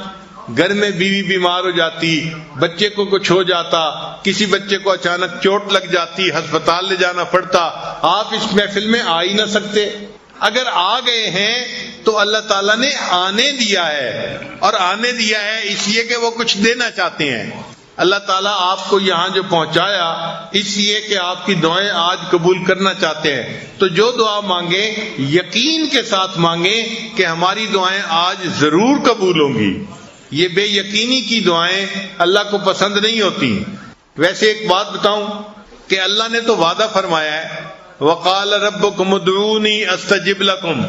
گھر میں بیوی بیمار ہو جاتی، بچے کو کچھ ہو جاتا، کسی بچے کو اچانک چوٹ لگ جاتی، ہسپتال لے جانا پڑتا، آپ اس محفل میں آ ہی نہ سکتے۔ اگر آ گئے ہیں تو اللہ تعالیٰ نے آنے دیا ہے، اور آنے دیا ہے اس لیے کہ وہ کچھ دینا چاہتے ہیں۔ اللہ تعالیٰ آپ کو یہاں جو پہنچایا اس لیے کہ آپ کی دعائیں آج قبول کرنا چاہتے ہیں، تو جو دعا مانگیں یقین کے ساتھ مانگیں کہ ہماری دعائیں آج ضرور قبول ہوں گی۔ یہ بے یقینی کی دعائیں اللہ کو پسند نہیں ہوتی۔ ویسے ایک بات بتاؤں کہ اللہ نے تو وعدہ فرمایا ہے وقال ربکم ادعونی استجب لکم،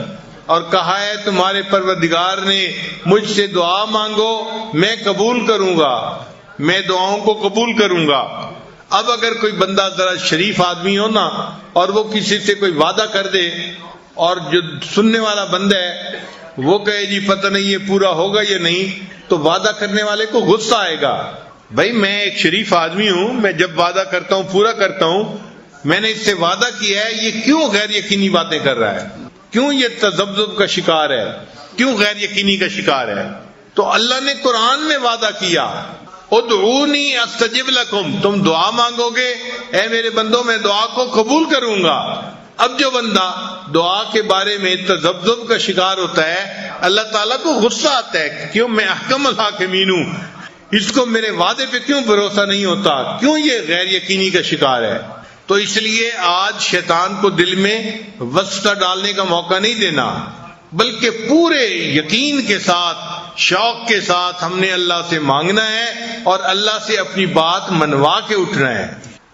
اور کہا ہے تمہارے پروردگار نے مجھ سے دعا مانگو میں قبول کروں گا، میں دعاؤں کو قبول کروں گا۔ اب اگر کوئی بندہ ذرا شریف آدمی ہو نا اور وہ کسی سے کوئی وعدہ کر دے اور جو سننے والا بندہ ہے وہ کہے جی پتہ نہیں یہ پورا ہوگا یا نہیں، تو وعدہ کرنے والے کو غصہ آئے گا۔ بھائی میں ایک شریف آدمی ہوں، میں جب وعدہ کرتا ہوں پورا کرتا ہوں، میں نے اس سے وعدہ کیا ہے، یہ کیوں غیر یقینی باتیں کر رہا ہے، کیوں یہ تذبذب کا شکار ہے، کیوں غیر یقینی کا شکار ہے؟ تو اللہ نے قرآن میں وعدہ کیا ادعونی استجب لکم، تم دعا مانگو گے اے میرے بندوں میں دعا کو قبول کروں گا۔ اب جو بندہ دعا کے بارے میں تذبذب کا شکار ہوتا ہے اللہ تعالیٰ کو غصہ آتا ہے، کیوں میں احکم الحاکمین ہوں، اس کو میرے وعدے پہ کیوں بھروسہ نہیں ہوتا، کیوں یہ غیر یقینی کا شکار ہے؟ تو اس لیے آج شیطان کو دل میں وسوسہ ڈالنے کا موقع نہیں دینا، بلکہ پورے یقین کے ساتھ شوق کے ساتھ ہم نے اللہ سے مانگنا ہے اور اللہ سے اپنی بات منوا کے اٹھنا ہے۔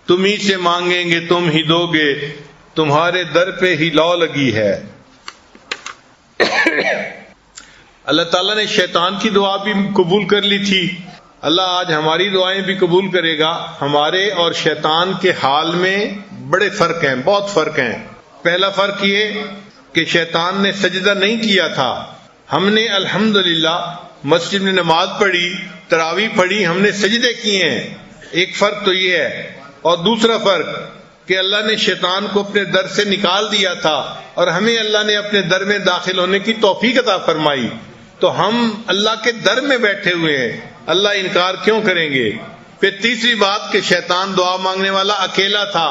تم ہی سے مانگیں گے تم ہی دو گے، تمہارے در پہ ہی لو لگی ہے۔ اللہ تعالیٰ نے شیطان کی دعا بھی قبول کر لی تھی، اللہ آج ہماری دعائیں بھی قبول کرے گا۔ ہمارے اور شیطان کے حال میں بڑے فرق ہیں، بہت فرق ہیں۔ پہلا فرق یہ کہ شیطان نے سجدہ نہیں کیا تھا، ہم نے الحمدللہ مسجد میں نماز پڑھی، تراویح پڑھی، ہم نے سجدے کیے ہیں، ایک فرق تو یہ ہے۔ اور دوسرا فرق کہ اللہ نے شیطان کو اپنے در سے نکال دیا تھا اور ہمیں اللہ نے اپنے در میں داخل ہونے کی توفیق عطا فرمائی، تو ہم اللہ کے در میں بیٹھے ہوئے ہیں، اللہ انکار کیوں کریں گے؟ پھر تیسری بات کہ شیطان دعا مانگنے والا اکیلا تھا،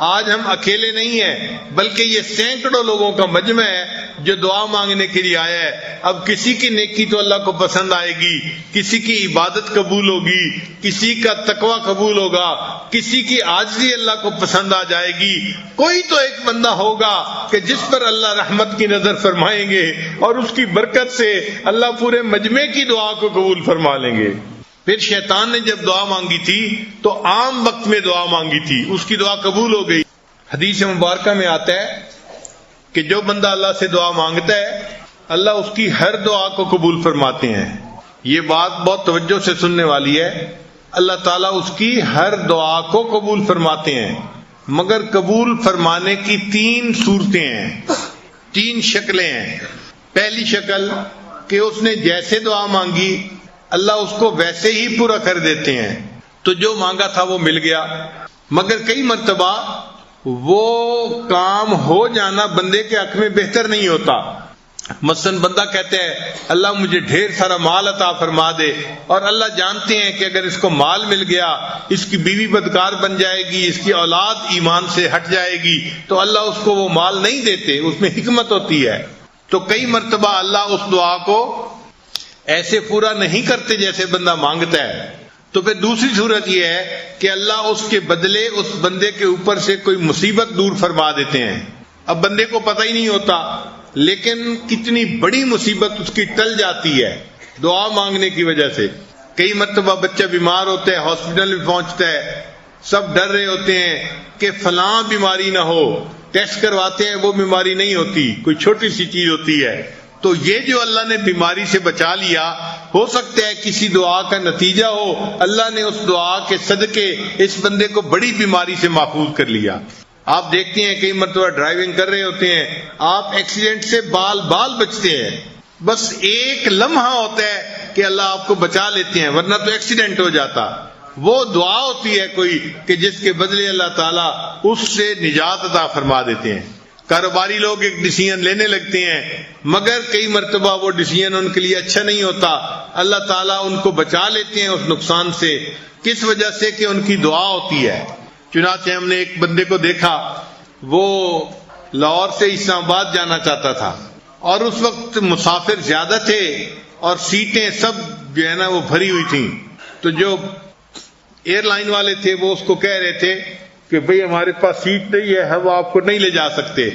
آج ہم اکیلے نہیں ہیں بلکہ یہ سینکڑوں لوگوں کا مجمع ہے جو دعا مانگنے کے لیے آیا ہے۔ اب کسی کی نیکی تو اللہ کو پسند آئے گی، کسی کی عبادت قبول ہوگی، کسی کا تقوی قبول ہوگا، کسی کی عاجزی اللہ کو پسند آ جائے گی، کوئی تو ایک بندہ ہوگا کہ جس پر اللہ رحمت کی نظر فرمائیں گے اور اس کی برکت سے اللہ پورے مجمع کی دعا کو قبول فرما لیں گے۔ پھر شیطان نے جب دعا مانگی تھی تو عام وقت میں دعا مانگی تھی، اس کی دعا قبول ہو گئی۔ حدیث مبارکہ میں آتا ہے کہ جو بندہ اللہ سے دعا مانگتا ہے اللہ اس کی ہر دعا کو قبول فرماتے ہیں۔ یہ بات بہت توجہ سے سننے والی ہے، اللہ تعالیٰ اس کی ہر دعا کو قبول فرماتے ہیں، مگر قبول فرمانے کی 3 صورتیں ہیں، 3 شکلیں ہیں۔ پہلی شکل کہ اس نے جیسے دعا مانگی اللہ اس کو ویسے ہی پورا کر دیتے ہیں، تو جو مانگا تھا وہ مل گیا، مگر کئی مرتبہ وہ کام ہو جانا بندے کے حق میں بہتر نہیں ہوتا۔ مثلا بندہ کہتا ہے اللہ مجھے ڈھیر سارا مال عطا فرما دے، اور اللہ جانتے ہیں کہ اگر اس کو مال مل گیا اس کی بیوی بدکار بن جائے گی، اس کی اولاد ایمان سے ہٹ جائے گی، تو اللہ اس کو وہ مال نہیں دیتے، اس میں حکمت ہوتی ہے۔ تو کئی مرتبہ اللہ اس دعا کو ایسے پورا نہیں کرتے جیسے بندہ مانگتا ہے۔ تو پھر دوسری صورت یہ ہے کہ اللہ اس کے بدلے اس بندے کے اوپر سے کوئی مصیبت دور فرما دیتے ہیں۔ اب بندے کو پتہ ہی نہیں ہوتا، لیکن کتنی بڑی مصیبت اس کی ٹل جاتی ہے دعا مانگنے کی وجہ سے۔ کئی مرتبہ بچہ بیمار ہوتا ہے، ہاسپٹل میں پہنچتا ہے، سب ڈر رہے ہوتے ہیں کہ فلاں بیماری نہ ہو، ٹیسٹ کرواتے ہیں وہ بیماری نہیں ہوتی، کوئی چھوٹی سی چیز ہوتی ہے۔ تو یہ جو اللہ نے بیماری سے بچا لیا، ہو سکتا ہے کسی دعا کا نتیجہ ہو، اللہ نے اس دعا کے صدقے اس بندے کو بڑی بیماری سے محفوظ کر لیا۔ آپ دیکھتے ہیں کئی مرتبہ ڈرائیونگ کر رہے ہوتے ہیں، آپ ایکسیڈنٹ سے بال بچتے ہیں، بس ایک لمحہ ہوتا ہے کہ اللہ آپ کو بچا لیتے ہیں، ورنہ تو ایکسیڈنٹ ہو جاتا۔ وہ دعا ہوتی ہے کوئی کہ جس کے بدلے اللہ تعالیٰ اس سے نجات عطا فرما دیتے ہیں۔ کاروباری لوگ ایک ڈیسیژن لینے لگتے ہیں، مگر کئی مرتبہ وہ ڈیسیژن ان کے لیے اچھا نہیں ہوتا، اللہ تعالیٰ ان کو بچا لیتے ہیں اس نقصان سے، کس وجہ سے کہ ان کی دعا ہوتی ہے۔ چنانچہ ہم نے ایک بندے کو دیکھا، وہ لاہور سے اسلام آباد جانا چاہتا تھا، اور اس وقت مسافر زیادہ تھے اور سیٹیں سب جو ہے نا وہ بھری ہوئی تھیں، تو جو ایئر لائن والے تھے وہ اس کو کہہ رہے تھے کہ بھئی ہمارے پاس سیٹ نہیں ہے، ہم آپ کو نہیں لے جا سکتے،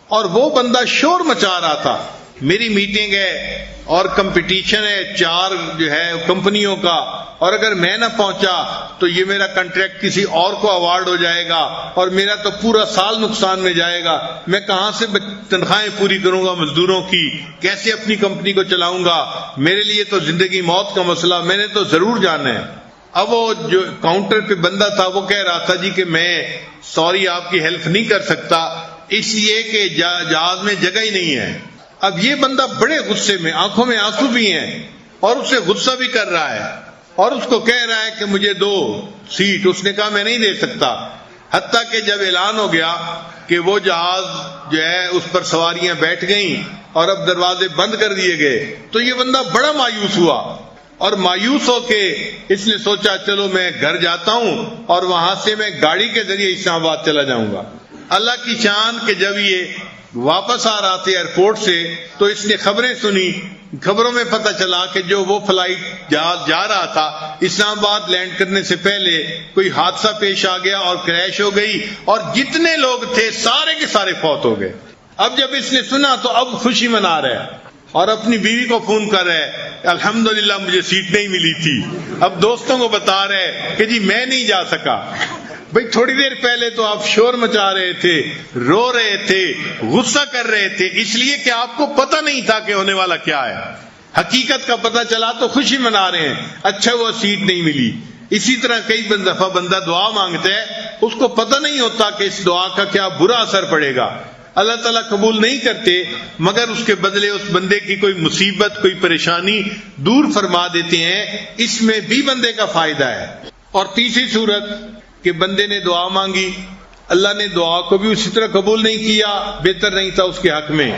اور وہ بندہ شور مچا رہا تھا میری میٹنگ ہے اور کمپٹیشن ہے 4 جو ہے کمپنیوں کا، اور اگر میں نہ پہنچا تو یہ میرا کنٹریکٹ کسی اور کو ایوارڈ ہو جائے گا اور میرا تو پورا سال نقصان میں جائے گا، میں کہاں سے تنخواہیں پوری کروں گا مزدوروں کی، کیسے اپنی کمپنی کو چلاؤں گا، میرے لیے تو زندگی موت کا مسئلہ، میں نے تو ضرور جانا ہے۔ اب وہ جو کاؤنٹر پہ بندہ تھا وہ کہہ رہا تھا جی کہ میں سوری آپ کی ہیلپ نہیں کر سکتا اس لیے کہ جہاز میں جگہ ہی نہیں ہے۔ اب یہ بندہ بڑے غصے میں، آنکھوں میں آنسو بھی ہیں اور اسے غصہ بھی کر رہا ہے اور اس کو کہہ رہا ہے کہ مجھے دو سیٹ۔ اس نے کہا میں نہیں دے سکتا، حتیٰ کہ جب اعلان ہو گیا کہ وہ جہاز جو ہے اس پر سواریاں بیٹھ گئیں اور اب دروازے بند کر دیے گئے تو یہ بندہ بڑا مایوس ہوا، اور مایوس ہو کے اس نے سوچا چلو میں گھر جاتا ہوں اور وہاں سے میں گاڑی کے ذریعے اسلام آباد چلا جاؤں گا۔ اللہ کی شان کہ جب یہ واپس آ رہا تھا ایئرپورٹ سے تو اس نے خبریں سنی، خبروں میں پتہ چلا کہ جو وہ فلائٹ جہاز جا رہا تھا اسلام آباد لینڈ کرنے سے پہلے کوئی حادثہ پیش آ گیا اور کریش ہو گئی اور جتنے لوگ تھے سارے کے سارے فوت ہو گئے۔ اب جب اس نے سنا تو اب خوشی منا رہا ہے اور اپنی بیوی کو فون کر رہا ہے الحمدللہ مجھے سیٹ نہیں ملی تھی، اب دوستوں کو بتا رہے کہ جی میں نہیں جا سکا۔ بھئی تھوڑی دیر پہلے تو آپ شور مچا رہے تھے، رو رہے تھے، غصہ کر رہے تھے اس لیے کہ آپ کو پتہ نہیں تھا کہ ہونے والا کیا ہے، حقیقت کا پتہ چلا تو خوشی منا رہے ہیں، اچھا وہ سیٹ نہیں ملی۔ اسی طرح کئی دفعہ بندہ دعا مانگتا ہے، اس کو پتہ نہیں ہوتا کہ اس دعا کا کیا برا اثر پڑے گا، اللہ تعالیٰ قبول نہیں کرتے، مگر اس کے بدلے اس بندے کی کوئی مصیبت کوئی پریشانی دور فرما دیتے ہیں، اس میں بھی بندے کا فائدہ ہے۔ اور تیسری صورت کہ بندے نے دعا مانگی، اللہ نے دعا کو بھی اسی طرح قبول نہیں کیا، بہتر نہیں تھا اس کے حق میں،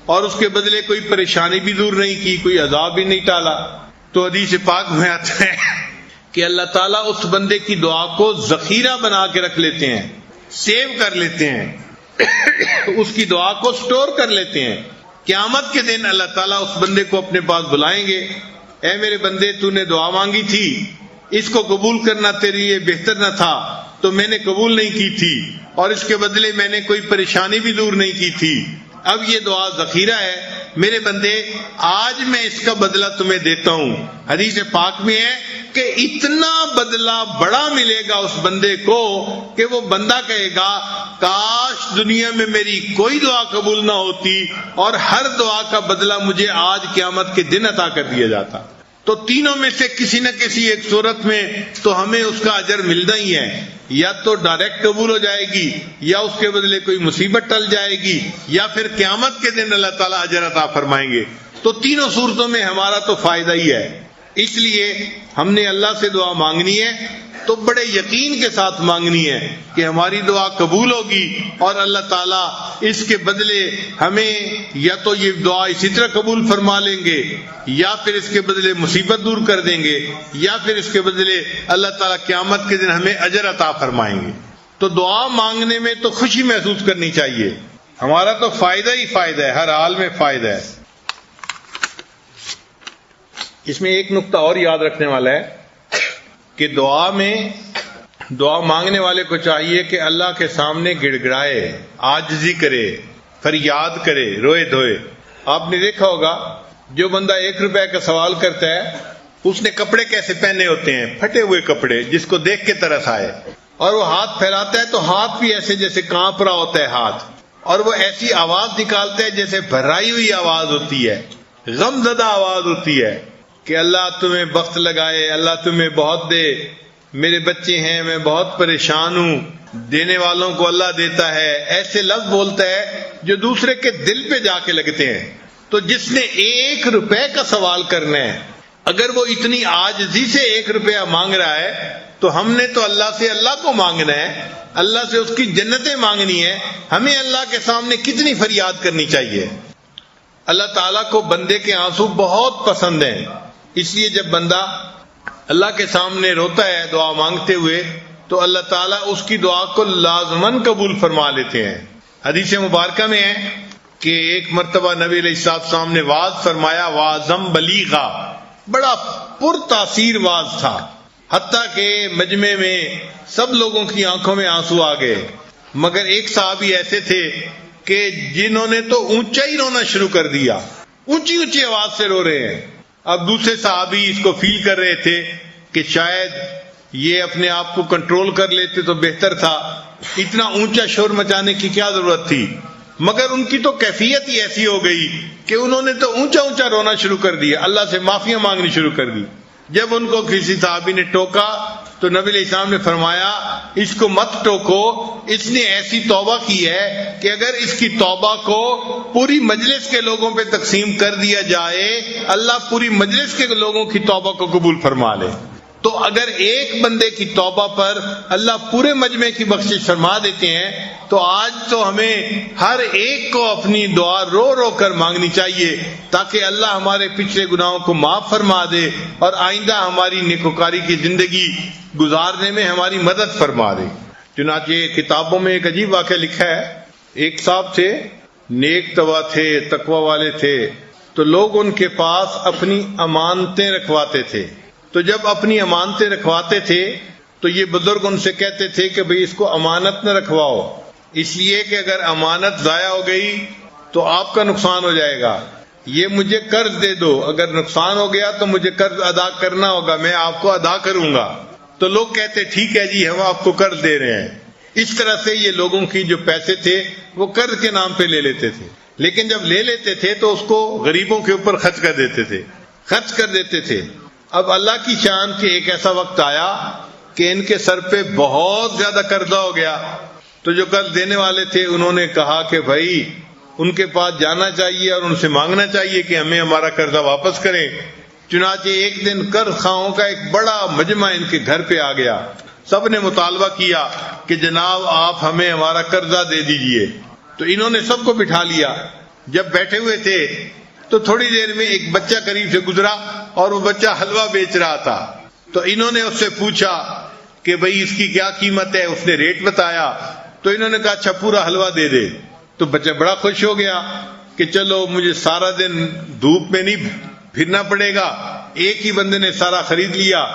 اور اس کے بدلے کوئی پریشانی بھی دور نہیں کی، کوئی عذاب بھی نہیں ٹالا، تو حدیث پاک میں آتا ہے کہ اللہ تعالیٰ اس بندے کی دعا کو ذخیرہ بنا کے رکھ لیتے ہیں، سیو کر لیتے ہیں، اس کی دعا کو سٹور کر لیتے ہیں۔ قیامت کے دن اللہ تعالیٰ اس بندے کو اپنے پاس بلائیں گے، اے میرے بندے تو نے دعا مانگی تھی، اس کو قبول کرنا تیرے لیے بہتر نہ تھا تو میں نے قبول نہیں کی تھی، اور اس کے بدلے میں نے کوئی پریشانی بھی دور نہیں کی تھی، اب یہ دعا ذخیرہ ہے، میرے بندے آج میں اس کا بدلہ تمہیں دیتا ہوں۔ حدیث پاک میں ہے کہ اتنا بدلہ بڑا ملے گا اس بندے کو کہ وہ بندہ کہے گا کاش دنیا میں میری کوئی دعا قبول نہ ہوتی اور ہر دعا کا بدلہ مجھے آج قیامت کے دن عطا کر دیا جاتا۔ تو تینوں میں سے کسی نہ کسی ایک صورت میں تو ہمیں اس کا اجر ملنا ہی ہے، یا تو ڈائریکٹ قبول ہو جائے گی، یا اس کے بدلے کوئی مصیبت ٹل جائے گی، یا پھر قیامت کے دن اللہ تعالیٰ اجر عطا فرمائیں گے۔ تو تینوں صورتوں میں ہمارا تو فائدہ ہی ہے، اس لیے ہم نے اللہ سے دعا مانگنی ہے تو بڑے یقین کے ساتھ مانگنی ہے کہ ہماری دعا قبول ہوگی اور اللہ تعالیٰ اس کے بدلے ہمیں یا تو یہ دعا اسی طرح قبول فرما لیں گے، یا پھر اس کے بدلے مصیبت دور کر دیں گے، یا پھر اس کے بدلے اللہ تعالیٰ قیامت کے دن ہمیں اجر عطا فرمائیں گے۔ تو دعا مانگنے میں تو خوشی محسوس کرنی چاہیے، ہمارا تو فائدہ ہی فائدہ ہے، ہر حال میں فائدہ ہے۔ اس میں ایک نقطہ اور یاد رکھنے والا ہے کہ دعا مانگنے والے کو چاہیے کہ اللہ کے سامنے گڑ گڑائے، عاجزی کرے، فریاد کرے، روئے دھوئے۔ آپ نے دیکھا ہوگا جو بندہ 1 روپے کا سوال کرتا ہے اس نے کپڑے کیسے پہنے ہوتے ہیں، پھٹے ہوئے کپڑے جس کو دیکھ کے ترس آئے، اور وہ ہاتھ پھیلاتا ہے تو ہاتھ بھی ایسے جیسے کانپ رہا ہوتا ہے ہاتھ، اور وہ ایسی آواز نکالتا ہے جیسے بھرائی ہوئی آواز ہوتی ہے، غم زدہ آواز ہوتی ہے کہ اللہ تمہیں بخت لگائے، اللہ تمہیں بہت دے، میرے بچے ہیں میں بہت پریشان ہوں، دینے والوں کو اللہ دیتا ہے، ایسے لفظ بولتا ہے جو دوسرے کے دل پہ جا کے لگتے ہیں۔ تو جس نے 1 روپے کا سوال کرنا ہے، اگر وہ اتنی عاجزی سے 1 روپیہ مانگ رہا ہے تو ہم نے تو اللہ سے اللہ کو مانگنا ہے، اللہ سے اس کی جنتیں مانگنی ہے، ہمیں اللہ کے سامنے کتنی فریاد کرنی چاہیے۔ اللہ تعالیٰ کو بندے کے آنسو بہت پسند ہیں، اس لیے جب بندہ اللہ کے سامنے روتا ہے دعا مانگتے ہوئے تو اللہ تعالیٰ اس کی دعا کو لازماً قبول فرما لیتے ہیں۔ حدیث مبارکہ میں ہے کہ ایک مرتبہ نبی علیہ السلام نے واعظ فرمایا، واعظم بلیغا، بڑا پر تاثیر واعظ تھا، حتیٰ کہ مجمع میں سب لوگوں کی آنکھوں میں آنسو آ گئے، مگر ایک صحابی ایسے تھے کہ جنہوں نے تو اونچا ہی رونا شروع کر دیا، اونچی اونچی آواز سے رو رہے ہیں. اب دوسرے صحابی اس کو فیل کر رہے تھے کہ شاید یہ اپنے آپ کو کنٹرول کر لیتے تو بہتر تھا، اتنا اونچا شور مچانے کی کیا ضرورت تھی. مگر ان کی تو کیفیت ہی ایسی ہو گئی کہ انہوں نے تو اونچا اونچا رونا شروع کر دیا، اللہ سے معافیاں مانگنی شروع کر دی. جب ان کو کسی صحابی نے ٹوکا تو نبی علیہ السلام نے فرمایا اس کو مت ٹوکو، اس نے ایسی توبہ کی ہے کہ اگر اس کی توبہ کو پوری مجلس کے لوگوں پہ تقسیم کر دیا جائے اللہ پوری مجلس کے لوگوں کی توبہ کو قبول فرما لے. تو اگر ایک بندے کی توبہ پر اللہ پورے مجمع کی بخشش فرما دیتے ہیں تو آج تو ہمیں ہر ایک کو اپنی دعا رو رو کر مانگنی چاہیے تاکہ اللہ ہمارے پچھلے گناہوں کو معاف فرما دے اور آئندہ ہماری نیکوکاری کی زندگی گزارنے میں ہماری مدد فرما دے. چنانچہ کتابوں میں ایک عجیب واقعہ لکھا ہے. ایک صاحب تھے، نیک طبع تھے، تقوی والے تھے، تو لوگ ان کے پاس اپنی امانتیں رکھواتے تھے. تو جب اپنی امانتیں رکھواتے تھے تو یہ بزرگ ان سے کہتے تھے کہ بھئی اس کو امانت نہ رکھواؤ، اس لیے کہ اگر امانت ضائع ہو گئی تو آپ کا نقصان ہو جائے گا. یہ مجھے قرض دے دو، اگر نقصان ہو گیا تو مجھے قرض ادا کرنا ہوگا، میں آپ کو ادا کروں گا. تو لوگ کہتے ٹھیک ہے جی ہم آپ کو قرض دے رہے ہیں. اس طرح سے یہ لوگوں کی جو پیسے تھے وہ قرض کے نام پہ لے لیتے تھے، لیکن جب لے لیتے تھے تو اس کو غریبوں کے اوپر خرچ کر دیتے تھے. اب اللہ کی شان کہ ایک ایسا وقت آیا کہ ان کے سر پہ بہت زیادہ قرضہ ہو گیا. تو جو قرض دینے والے تھے انہوں نے کہا کہ بھائی ان کے پاس جانا چاہیے اور ان سے مانگنا چاہیے کہ ہمیں ہمارا قرضہ واپس کریں. چنانچہ ایک دن قرض خواہوں کا ایک بڑا مجمع ان کے گھر پہ آ گیا. سب نے مطالبہ کیا کہ جناب آپ ہمیں ہمارا قرضہ دے دیجئے. تو انہوں نے سب کو بٹھا لیا. جب بیٹھے ہوئے تھے تو تھوڑی دیر میں ایک بچہ قریب سے گزرا اور وہ بچہ حلوہ بیچ رہا تھا. تو انہوں نے اس سے پوچھا کہ بھئی اس کی کیا قیمت ہے. اس نے ریٹ بتایا تو انہوں نے کہا اچھا پورا حلوہ دے دے. تو بچہ بڑا خوش ہو گیا کہ چلو مجھے سارا دن دھوپ میں نہیں پھرنا پڑے گا، ایک ہی بندے نے سارا خرید لیا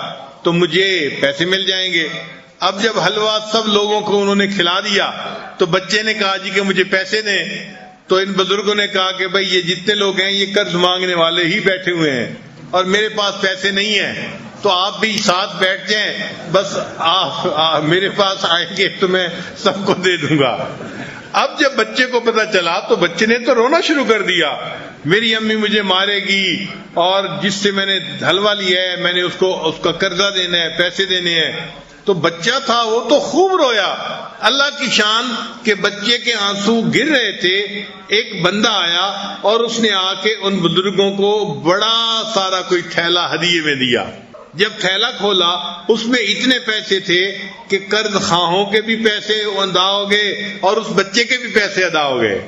تو مجھے پیسے مل جائیں گے. اب جب حلوہ سب لوگوں کو انہوں نے کھلا دیا تو بچے نے کہا جی کہ مجھے پیسے دیں. تو ان بزرگوں نے کہا کہ بھئی یہ جتنے لوگ ہیں یہ قرض مانگنے والے ہی بیٹھے ہوئے ہیں اور میرے پاس پیسے نہیں ہیں، تو آپ بھی ساتھ بیٹھ جائیں، بس آپ میرے پاس آئیں گے تو میں سب کو دے دوں گا. اب جب بچے کو پتا چلا تو بچے نے تو رونا شروع کر دیا، میری امی مجھے مارے گی اور جس سے میں نے حلوہ لیا ہے میں نے اس کا قرضہ دینا ہے، پیسے دینے ہیں. تو بچہ تھا وہ تو خوب رویا. اللہ کی شان کہ بچے کے آنسو گر رہے تھے. ایک بندہ آیا اور اس نے آ کے ان بزرگوں کو بڑا سارا کوئی تھیلا ہدیے میں دیا. جب تھیلا کھولا اس میں اتنے پیسے تھے کہ قرض خواہوں کے بھی پیسے ادا ہو گئے اور اس بچے کے بھی پیسے ادا ہو گئے.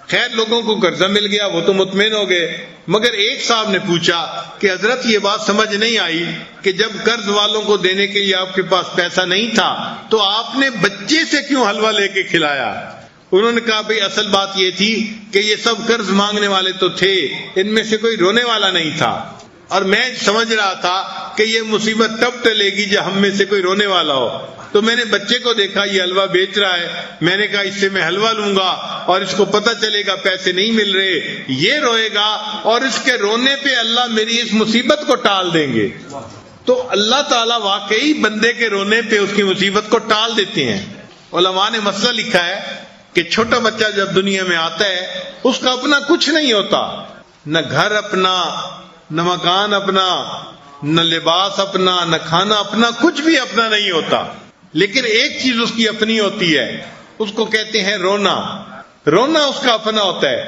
خیر لوگوں کو قرضہ مل گیا، وہ تو مطمئن ہو گئے. مگر ایک صاحب نے پوچھا کہ حضرت یہ بات سمجھ نہیں آئی کہ جب قرض والوں کو دینے کے لیے آپ کے پاس پیسہ نہیں تھا تو آپ نے بچے سے کیوں حلوہ لے کے کھلایا؟ انہوں نے کہا بھئی اصل بات یہ تھی کہ یہ سب قرض مانگنے والے تو تھے، ان میں سے کوئی رونے والا نہیں تھا، اور میں سمجھ رہا تھا کہ یہ مصیبت تب ٹلے گی جب ہم میں سے کوئی رونے والا ہو. تو میں نے بچے کو دیکھا یہ حلوہ بیچ رہا ہے، میں نے کہا اس سے میں حلوہ لوں گا اور اس کو پتہ چلے گا پیسے نہیں مل رہے، یہ روئے گا اور اس کے رونے پہ اللہ میری اس مصیبت کو ٹال دیں گے. تو اللہ تعالیٰ واقعی بندے کے رونے پہ اس کی مصیبت کو ٹال دیتے ہیں. علماء نے مسئلہ لکھا ہے کہ چھوٹا بچہ جب دنیا میں آتا ہے اس کا اپنا کچھ نہیں ہوتا، نہ گھر اپنا، نہ مکان اپنا، نہ لباس اپنا، نہ کھانا اپنا، کچھ بھی اپنا نہیں ہوتا. لیکن ایک چیز اس کی اپنی ہوتی ہے، اس کو کہتے ہیں رونا. رونا اس کا اپنا ہوتا ہے.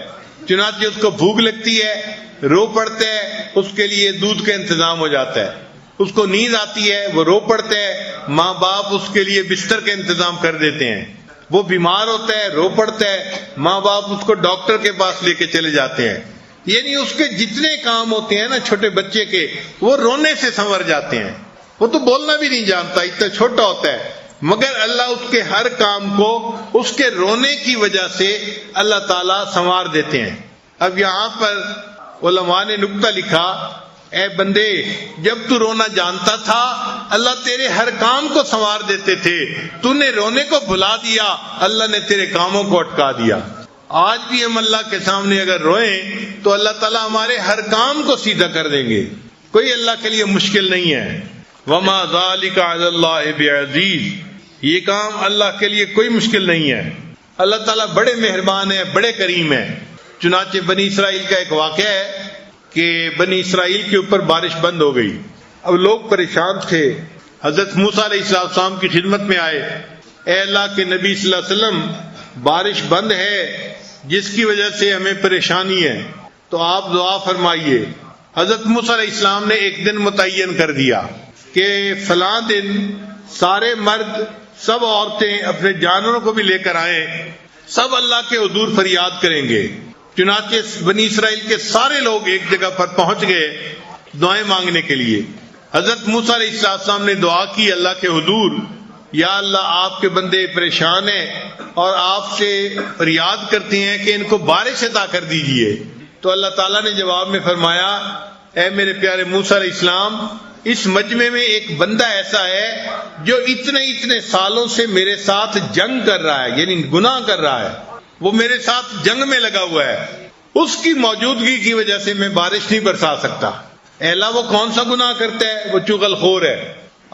چنانچہ اس کو بھوک لگتی ہے، رو پڑتا ہے، اس کے لیے دودھ کا انتظام ہو جاتا ہے. اس کو نیند آتی ہے، وہ رو پڑتا ہے، ماں باپ اس کے لیے بستر کا انتظام کر دیتے ہیں. وہ بیمار ہوتا ہے، رو پڑتا ہے، ماں باپ اس کو ڈاکٹر کے پاس لے کے چلے جاتے ہیں. یعنی اس کے جتنے کام ہوتے ہیں نا چھوٹے بچے کے، وہ رونے سے سنور جاتے ہیں. وہ تو بولنا بھی نہیں جانتا، اتنا چھوٹا ہوتا ہے، مگر اللہ اس کے ہر کام کو اس کے رونے کی وجہ سے اللہ تعالیٰ سنوار دیتے ہیں. اب یہاں پر علماء نے نکتہ لکھا، اے بندے جب تو رونا جانتا تھا اللہ تیرے ہر کام کو سنوار دیتے تھے، تو نے رونے کو بھلا دیا، اللہ نے تیرے کاموں کو اٹکا دیا. آج بھی ہم اللہ کے سامنے اگر روئیں تو اللہ تعالیٰ ہمارے ہر کام کو سیدھا کر دیں گے. کوئی اللہ کے لیے مشکل نہیں ہے. وما ذالک علی اللہ بعزیز، یہ کام اللہ کے لیے کوئی مشکل نہیں ہے. اللہ تعالیٰ بڑے مہربان ہے، بڑے کریم ہے. چنانچہ بنی اسرائیل کا ایک واقعہ ہے کہ بنی اسرائیل کے اوپر بارش بند ہو گئی. اب لوگ پریشان تھے. حضرت موسیٰ علیہ السلام کی خدمت میں آئے. اے اللہ کے نبی صلی اللہ علیہ وسلم، بارش بند ہے جس کی وجہ سے ہمیں پریشانی ہے، تو آپ دعا فرمائیے. حضرت موسیٰ علیہ السلام نے ایک دن متعین کر دیا کہ فلاں دن سارے مرد، سب عورتیں اپنے جانوروں کو بھی لے کر آئیں، سب اللہ کے حضور فریاد کریں گے. چنانچہ بنی اسرائیل کے سارے لوگ ایک جگہ پر پہنچ گئے دعائیں مانگنے کے لیے. حضرت موسیٰ علیہ السلام نے دعا کی اللہ کے حضور، یا اللہ آپ کے بندے پریشان ہیں اور آپ سے فریاد کرتے ہیں کہ ان کو بارش عطا کر دیجئے. تو اللہ تعالیٰ نے جواب میں فرمایا، اے میرے پیارے موسیٰ علیہ السلام، اس مجمع میں ایک بندہ ایسا ہے جو اتنے سالوں سے میرے ساتھ جنگ کر رہا ہے، یعنی گناہ کر رہا ہے، وہ میرے ساتھ جنگ میں لگا ہوا ہے. اس کی موجودگی کی وجہ سے میں بارش نہیں برسا سکتا. اے اللہ، وہ کون سا گناہ کرتا ہے؟ وہ چغل خور ہے.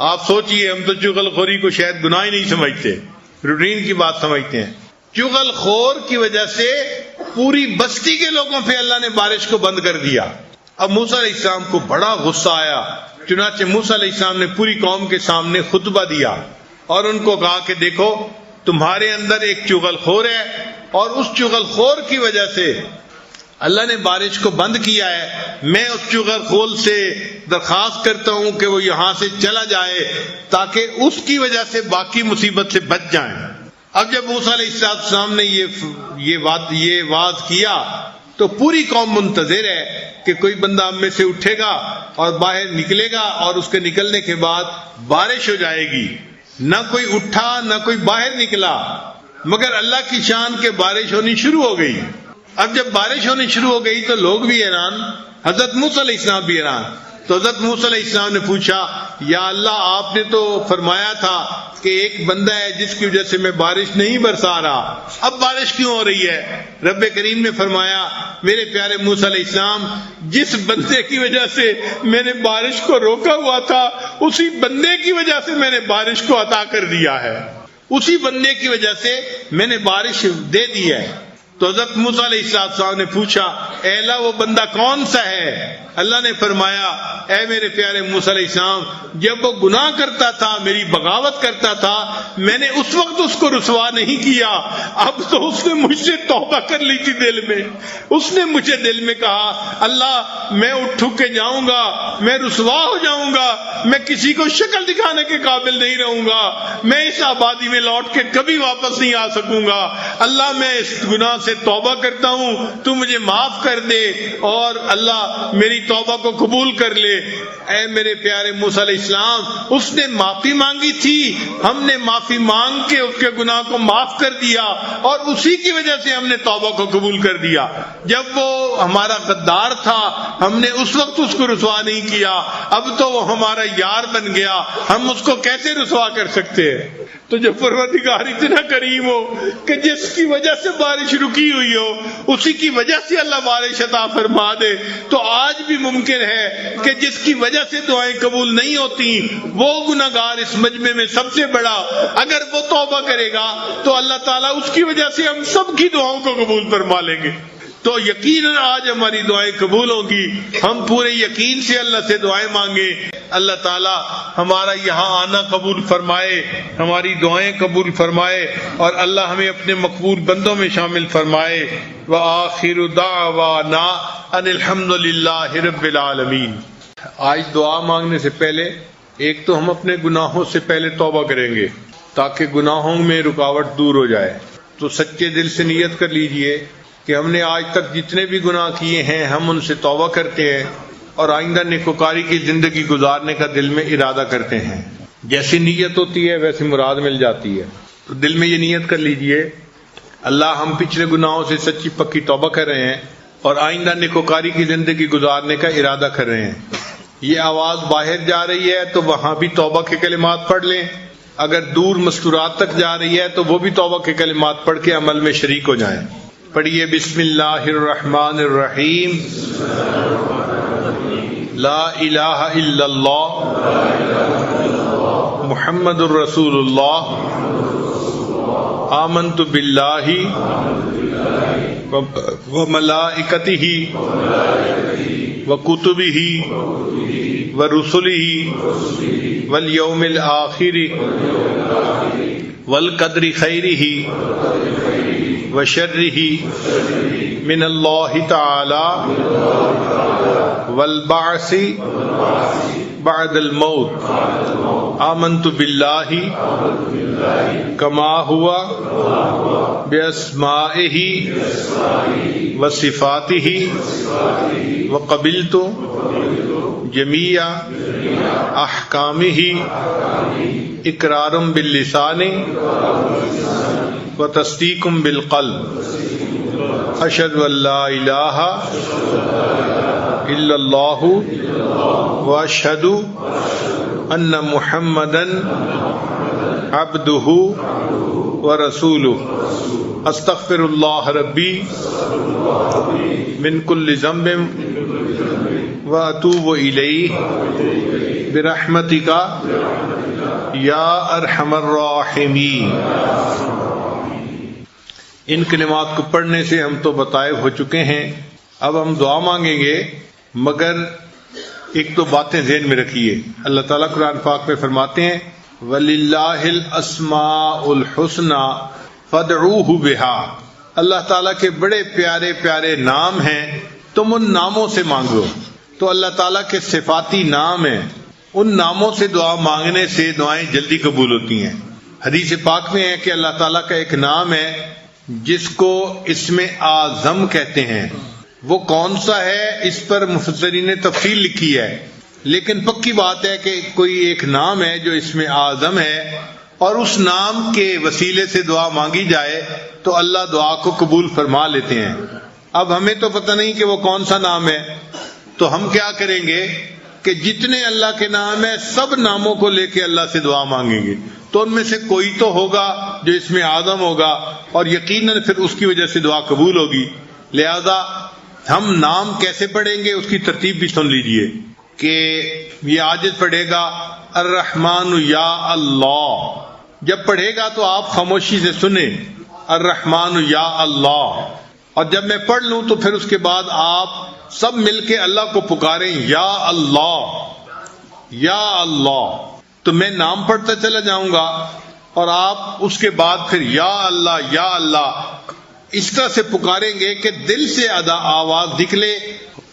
آپ سوچئے، ہم تو چغل خوری کو شاید گناہ ہی نہیں سمجھتے، روٹین کی بات سمجھتے ہیں. چغل خور کی وجہ سے پوری بستی کے لوگوں پہ اللہ نے بارش کو بند کر دیا. اب موسیٰ علیہ السلام کو بڑا غصہ آیا. چنانچہ موسیٰ علیہ السلام نے پوری قوم کے سامنے خطبہ دیا اور ان کو کہا کہ دیکھو، تمہارے اندر ایک چغل خور ہے اور اس چغل خور کی وجہ سے اللہ نے بارش کو بند کیا ہے. میں اس چغل خور سے درخواست کرتا ہوں کہ وہ یہاں سے چلا جائے تاکہ اس کی وجہ سے باقی مصیبت سے بچ جائیں. اب جب موسیٰ علیہ السلام نے یہ واز کیا تو پوری قوم منتظر ہے کہ کوئی بندہ ہم میں سے اٹھے گا اور باہر نکلے گا اور اس کے نکلنے کے بعد بارش ہو جائے گی. نہ کوئی اٹھا نہ کوئی باہر نکلا، مگر اللہ کی شان کے بارش ہونی شروع ہو گئی. اب جب بارش ہونی شروع ہو گئی تو لوگ بھی حیران، حضرت موسیٰ علیہ السلام بھی حیران. تو حضرت موسیٰ علیہ السلام نے پوچھا، یا اللہ، آپ نے تو فرمایا تھا کہ ایک بندہ ہے جس کی وجہ سے میں بارش نہیں برسا رہا، اب بارش کیوں ہو رہی ہے؟ رب کریم نے فرمایا، میرے پیارے موسیٰ علیہ السلام، جس بندے کی وجہ سے میں نے بارش کو روکا ہوا تھا، اسی بندے کی وجہ سے میں نے بارش کو عطا کر دیا ہے، اسی بندے کی وجہ سے میں نے بارش دے دی ہے. تو حضرت موسیٰ علیہ السلام نے پوچھا، اے اللہ، وہ بندہ کون سا ہے؟ اللہ نے فرمایا، اے میرے پیارے موسیٰ علیہ السلام، جب وہ گناہ کرتا تھا، میری بغاوت کرتا تھا، میں نے اس وقت اس کو رسوا نہیں کیا. اب تو اس نے مجھ سے توبہ کر لی تھی دل میں. اس نے مجھے دل میں کہا، اللہ، میں اٹھ کے جاؤں گا، میں رسوا ہو جاؤں گا، میں کسی کو شکل دکھانے کے قابل نہیں رہوں گا، میں اس آبادی میں لوٹ کے کبھی واپس نہیں آ سکوں گا. اللہ، میں اس گناہ سے توبہ کرتا ہوں، تو مجھے معاف کر دے اور اللہ میری توبہ کو قبول کر لے. اے میرے پیارے موسیٰ علیہ السلام، اس نے معافی مانگی تھی، ہم نے معافی مانگ کے اس کے گناہ کو معاف کر دیا اور اسی کی وجہ سے ہم نے توبہ کو قبول کر دیا. جب وہ ہمارا غدار تھا، ہم نے اس وقت اس کو رسوا نہیں کیا، اب تو وہ ہمارا یار بن گیا، ہم اس کو کیسے رسوا کر سکتے ہیں؟ تو جب پروردگار اتنا کریم ہو کہ جس کی وجہ سے بارش رکی ہوئی ہو اسی کی وجہ سے اللہ بارش عطا فرما دے، تو آج بھی ممکن ہے کہ جس کی وجہ سے دعائیں قبول نہیں ہوتی وہ گناہگار اس مجمع میں سب سے بڑا، اگر وہ توبہ کرے گا تو اللہ تعالیٰ اس کی وجہ سے ہم سب کی دعاؤں کو قبول فرما لیں گے. تو یقیناً آج ہماری دعائیں قبول ہوں گی. ہم پورے یقین سے اللہ سے دعائیں مانگیں. اللہ تعالیٰ ہمارا یہاں آنا قبول فرمائے، ہماری دعائیں قبول فرمائے اور اللہ ہمیں اپنے مقبول بندوں میں شامل فرمائے. وآخر دعوانا ان الحمد للہ رب العالمین. آج دعا مانگنے سے پہلے ایک تو ہم اپنے گناہوں سے پہلے توبہ کریں گے تاکہ گناہوں میں رکاوٹ دور ہو جائے. تو سچے دل سے نیت کر لیجئے کہ ہم نے آج تک جتنے بھی گناہ کیے ہیں ہم ان سے توبہ کرتے ہیں اور آئندہ نیکوکاری کی زندگی گزارنے کا دل میں ارادہ کرتے ہیں. جیسی نیت ہوتی ہے ویسی مراد مل جاتی ہے. تو دل میں یہ نیت کر لیجئے، اللہ، ہم پچھلے گناہوں سے سچی پکی توبہ کر رہے ہیں اور آئندہ نیکوکاری کی زندگی گزارنے کا ارادہ کر رہے ہیں. یہ آواز باہر جا رہی ہے تو وہاں بھی توبہ کے کلمات پڑھ لیں. اگر دور مستورات تک جا رہی ہے تو وہ بھی توبہ کے کلمات پڑھ کے عمل میں شریک ہو جائیں. پڑھیے بسم اللہ الرحمن الرحیم لا الہ الا اللہ محمد الرسول اللہ آمنت باللہ وملائکتہ وکتبہ ورسلہ والیوم الآخر والقدر خیرہ وشرہ من اللہ تعالی والبعث بعد الموت آمنت باللہ کما ہوا باسمائہ وصفاتہ وقبلت جمیع احکامہ اقرار باللسان وتصدیق بالقلب اشہد ان لا الہ الا اللہ واشہد ان محمدا عبدہ ورسولہ استغفر اللہ ربی من کل ذنب واتوب الیہ برحمتک یا ارحم الراحمین۔ ان کلمات کو پڑھنے سے ہم تو بتائے ہو چکے ہیں، اب ہم دعا مانگیں گے، مگر ایک تو باتیں ذہن میں رکھیے۔ اللہ تعالیٰ قرآن پاک میں فرماتے ہیں وَلِلَّهِ الْأَسْمَاءُ الْحُسْنَى فَادْعُوهُ بِهَا، اللہ تعالیٰ کے بڑے پیارے پیارے نام ہیں، تم ان ناموں سے مانگو۔ تو اللہ تعالیٰ کے صفاتی نام ہیں، ان ناموں سے دعا مانگنے سے دعائیں جلدی قبول ہوتی ہیں۔ حدیث پاک میں ہے کہ اللہ تعالیٰ کا ایک نام ہے جس کو اسم اعظم کہتے ہیں، وہ کون سا ہے اس پر مفسرین نے تفصیل لکھی ہے، لیکن پکی بات ہے کہ کوئی ایک نام ہے جو اسم اعظم ہے، اور اس نام کے وسیلے سے دعا مانگی جائے تو اللہ دعا کو قبول فرما لیتے ہیں۔ اب ہمیں تو پتہ نہیں کہ وہ کون سا نام ہے، تو ہم کیا کریں گے کہ جتنے اللہ کے نام ہیں سب ناموں کو لے کے اللہ سے دعا مانگیں گے، تو ان میں سے کوئی تو ہوگا جو اس میں اعظم ہوگا، اور یقیناً پھر اس کی وجہ سے دعا قبول ہوگی۔ لہذا ہم نام کیسے پڑھیں گے اس کی ترتیب بھی سن لیجئے کہ یہ عاجز پڑھے گا الرحمن یا اللہ، جب پڑھے گا تو آپ خاموشی سے سنیں الرحمن یا اللہ، اور جب میں پڑھ لوں تو پھر اس کے بعد آپ سب مل کے اللہ کو پکاریں یا اللہ یا اللہ، تو میں نام پڑھتا چلا جاؤں گا اور آپ اس کے بعد پھر یا اللہ اس طرح سے پکاریں گے کہ دل سے آواز نکلے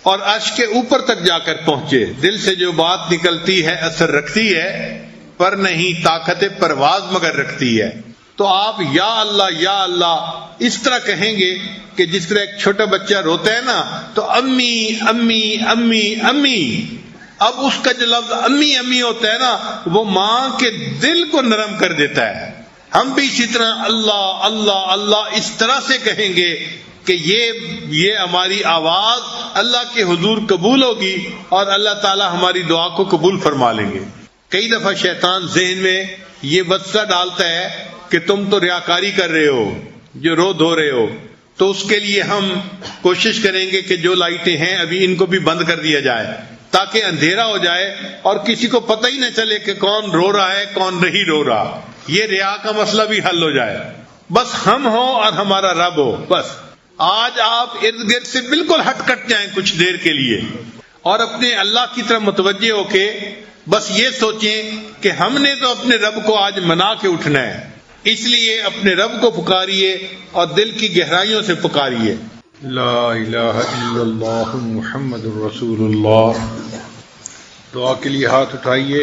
اور عرش کے اوپر تک جا کر پہنچے۔ دل سے جو بات نکلتی ہے اثر رکھتی ہے، پر نہیں طاقت پرواز مگر رکھتی ہے۔ تو آپ یا اللہ اس طرح کہیں گے کہ جس طرح ایک چھوٹا بچہ روتا ہے نا تو امی امی امی امی، اب اس کا جو لفظ امی امی ہوتا ہے نا وہ ماں کے دل کو نرم کر دیتا ہے۔ ہم بھی اسی طرح اللہ اللہ اللہ اس طرح سے کہیں گے کہ یہ ہماری آواز اللہ کے حضور قبول ہوگی اور اللہ تعالی ہماری دعا کو قبول فرما لیں گے۔ کئی دفعہ شیطان ذہن میں یہ وسوسہ ڈالتا ہے کہ تم تو ریاکاری کر رہے ہو، جو رو دھو رہے ہو، تو اس کے لیے ہم کوشش کریں گے کہ جو لائٹیں ہیں ابھی ان کو بھی بند کر دیا جائے تاکہ اندھیرا ہو جائے اور کسی کو پتہ ہی نہ چلے کہ کون رو رہا ہے کون نہیں رو رہا۔ یہ ریا کا مسئلہ بھی حل ہو جائے، بس ہم ہوں اور ہمارا رب ہو۔ بس آج آپ ارد گرد سے بالکل ہٹ کٹ جائیں کچھ دیر کے لیے اور اپنے اللہ کی طرف متوجہ ہو کے بس یہ سوچیں کہ ہم نے تو اپنے رب کو آج منا کے اٹھنا ہے، اس لیے اپنے رب کو پکاریے اور دل کی گہرائیوں سے پکاریے لا الہ الا اللہ محمد الرسول اللہ۔ دعا کے لیے ہاتھ اٹھائیے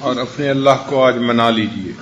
اور اپنے اللہ کو آج منا لیجیے۔